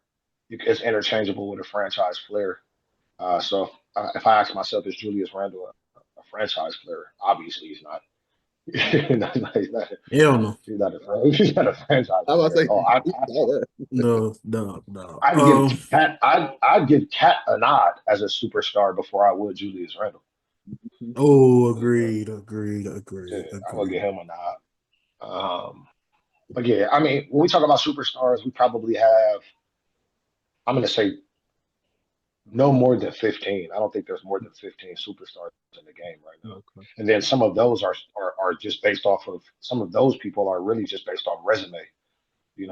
it's interchangeable with a franchise player. So if I ask myself, is Julius Randle a franchise player? Obviously, he's not. Hell no. He's not a franchise I was player about at to say, all. you saw that. No, no, no. I'd give Cat. I'd give Cat a nod as a superstar before I would Julius Randle. Oh, Yeah, agreed, agreed, agreed, I would agreed. give him a nod. But yeah, I mean, when we talk about superstars, we probably have. I'm going to say no more than 15. I don't think there's more than 15 superstars in the game right now. Okay. And then some of those are just based off of some of those people are really just based off resume.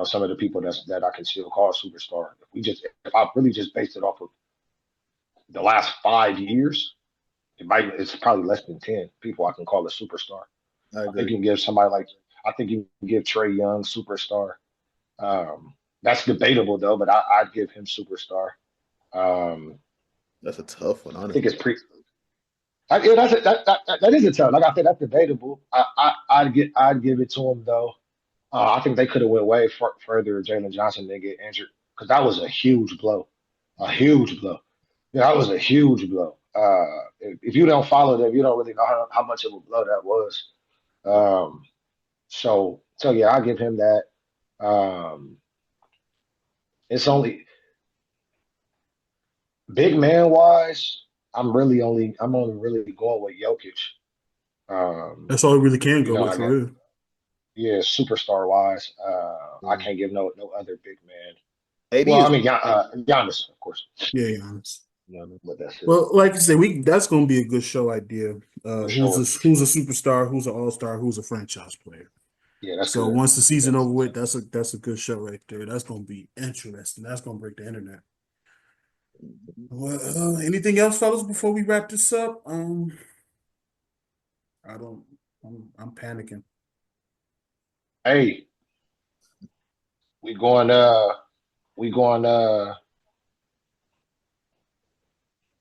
Some of the people that I can still call superstar. If I really just based it off of the last 5 years, it's probably less than 10 people I can call a superstar. I I think agree. you can give somebody like I think you can give Trey Young superstar. That's debatable though, but I'd give him superstar. Um, That's a tough one, I think honestly. it's pre. Yeah, that is a tough. Like I said, that's debatable. I'd give it to him though. I think they could have went way further if Jalen Johnson didn't get injured because that was a huge blow. Yeah, that was a huge blow. If you don't follow them, you don't really know how much of a blow that was. Um, so yeah, I'll give him that. Um, it's only big man wise. I'm only really going with Jokic. Um, That's all we really can go with I for got real. yeah, superstar wise. I Mm. can't give no other big man. AD Well, I is mean, Giannis, of course. Yeah, yeah. Honest. But that's it Well, like I said, that's gonna be a good show idea. for Who's sure. who's a superstar, who's an all-star, who's a franchise player. Yeah, that's So good. once the season Yeah. over with, that's a good show right there. That's gonna be interesting. That's gonna break the internet. Well, anything else, fellas, before we wrap this up? I don't. I'm panicking. Hey, we going. We going.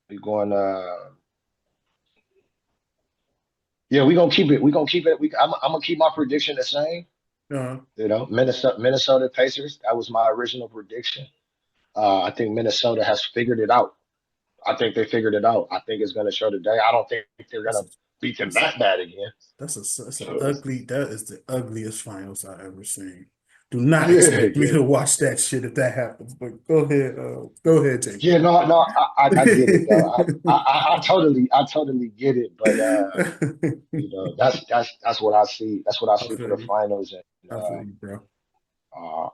We going. Yeah, we gonna keep it. We gonna keep it. I'm gonna keep my prediction the same. Uh, Minnesota Pacers. That was my original prediction. I think Minnesota has figured it out. I think they figured it out. I think it's gonna show today. I don't think they're that's gonna a, beat them that's that bad again. that's a So ugly. That is the ugliest finals I ever seen. Do not yeah, expect me yeah. to watch that shit if that happens. But go ahead. Go ahead, Jay. Yeah, no, no, I get it though. I totally get it. But that's what I see. That's what I I see for feel the you. finals, and I feel you, bro. uh,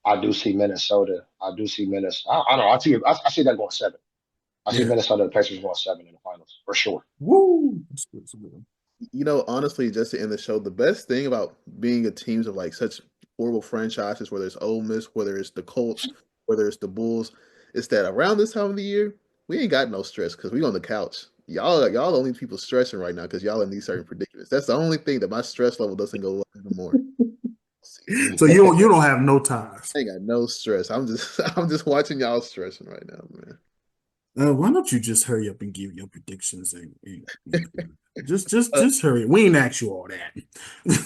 I do see Minnesota. I do see Minnesota. I don't know. I see that going seven. I see Yeah. Minnesota the Pacers going seven in the finals for sure. Woo. That's good. That's a good one. Honestly, just to end the show, the best thing about being a teams of like such horrible franchises, whether it's Ole Miss, whether it's the Colts, whether it's the Bulls, is that around this time of the year, we ain't got no stress because we on the couch. Y'all the only people stressing right now because y'all in these certain predicaments. That's the only thing that my stress level doesn't go up anymore. So you don't have no ties. I ain't got no stress. I'm just I'm just watching y'all stressing right now, man. Why don't you just hurry up and give your predictions and Uh, just hurry. We ain't asked you all that.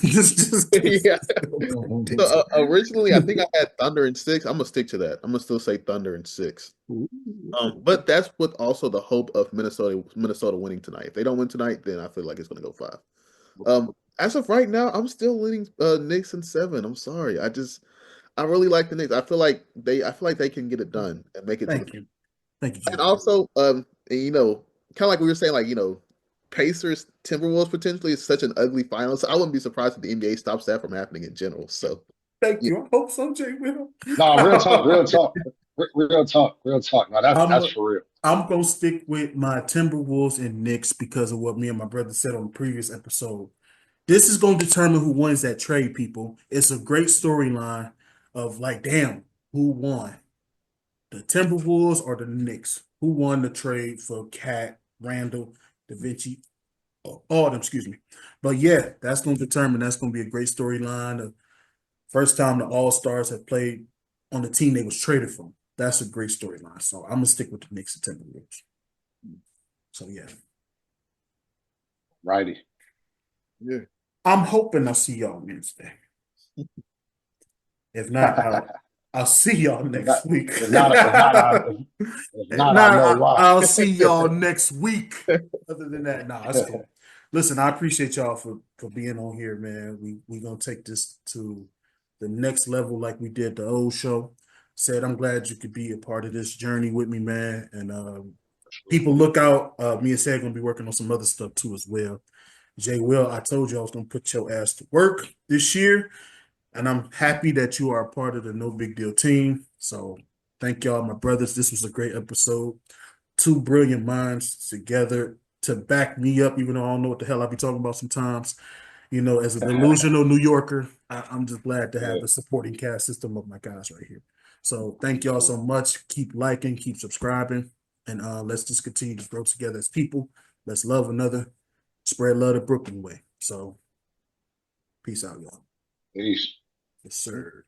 just give yeah. your So prediction. originally, I think I had Thunder in six. I'm gonna stick to that. I'm gonna still say Thunder in six. Ooh. But that's with also the hope of Minnesota winning tonight. If they don't win tonight, then I feel like it's gonna go five. As of right now, I'm still leaning Knicks in seven. I'm sorry. I really like the Knicks. I feel like they can get it done and make it to the Thank you. Thank you, and Jwill. also and, kind of like we were saying, like, Pacers Timberwolves potentially is such an ugly final. So I wouldn't be surprised if the NBA stops that from happening in general. So Thank yeah. you. I hope so, Jwill. No, real talk. No, that's I'm for real. I'm gonna stick with my Timberwolves and Knicks because of what me and my brother said on the previous episode. This is going to determine who wins that trade, people. It's a great storyline of like, damn, who won? The Timberwolves or the Knicks? Who won the trade for Cat Randall? Da Vinci, all of them, excuse me. But yeah, that's going to determine. That's going to be a great storyline. The first time the All-Stars have played on the team they was traded from. That's a great storyline. So I'm going to stick with the Knicks and Timberwolves. So yeah. Righty. Yeah. I'm hoping I'll see y'all Wednesday. If not, I'll see y'all next week. If not, I know why. I'll see y'all next week. Other than that, that's cool. Listen, I appreciate y'all for being on here, man. We gonna take this to the next level like we did the old show. Said I'm glad you could be a part of this journey with me, man. And people look out. Me and Said gonna be working on some other stuff too as well. Jwill, I told you I was gonna put your ass to work this year. And I'm happy that you are a part of the No Big Deal team. So thank y'all, my brothers. This was a great episode. Two brilliant minds together to back me up, even though I don't know what the hell I be talking about sometimes. You know, as a delusional New Yorker, I'm just glad to have the supporting cast system of my guys right here. So thank y'all so much. Keep liking, keep subscribing, and let's just continue to grow together as people. Let's love another, spread love the Brooklyn way. So peace out, y'all. Peace. Yes, sir.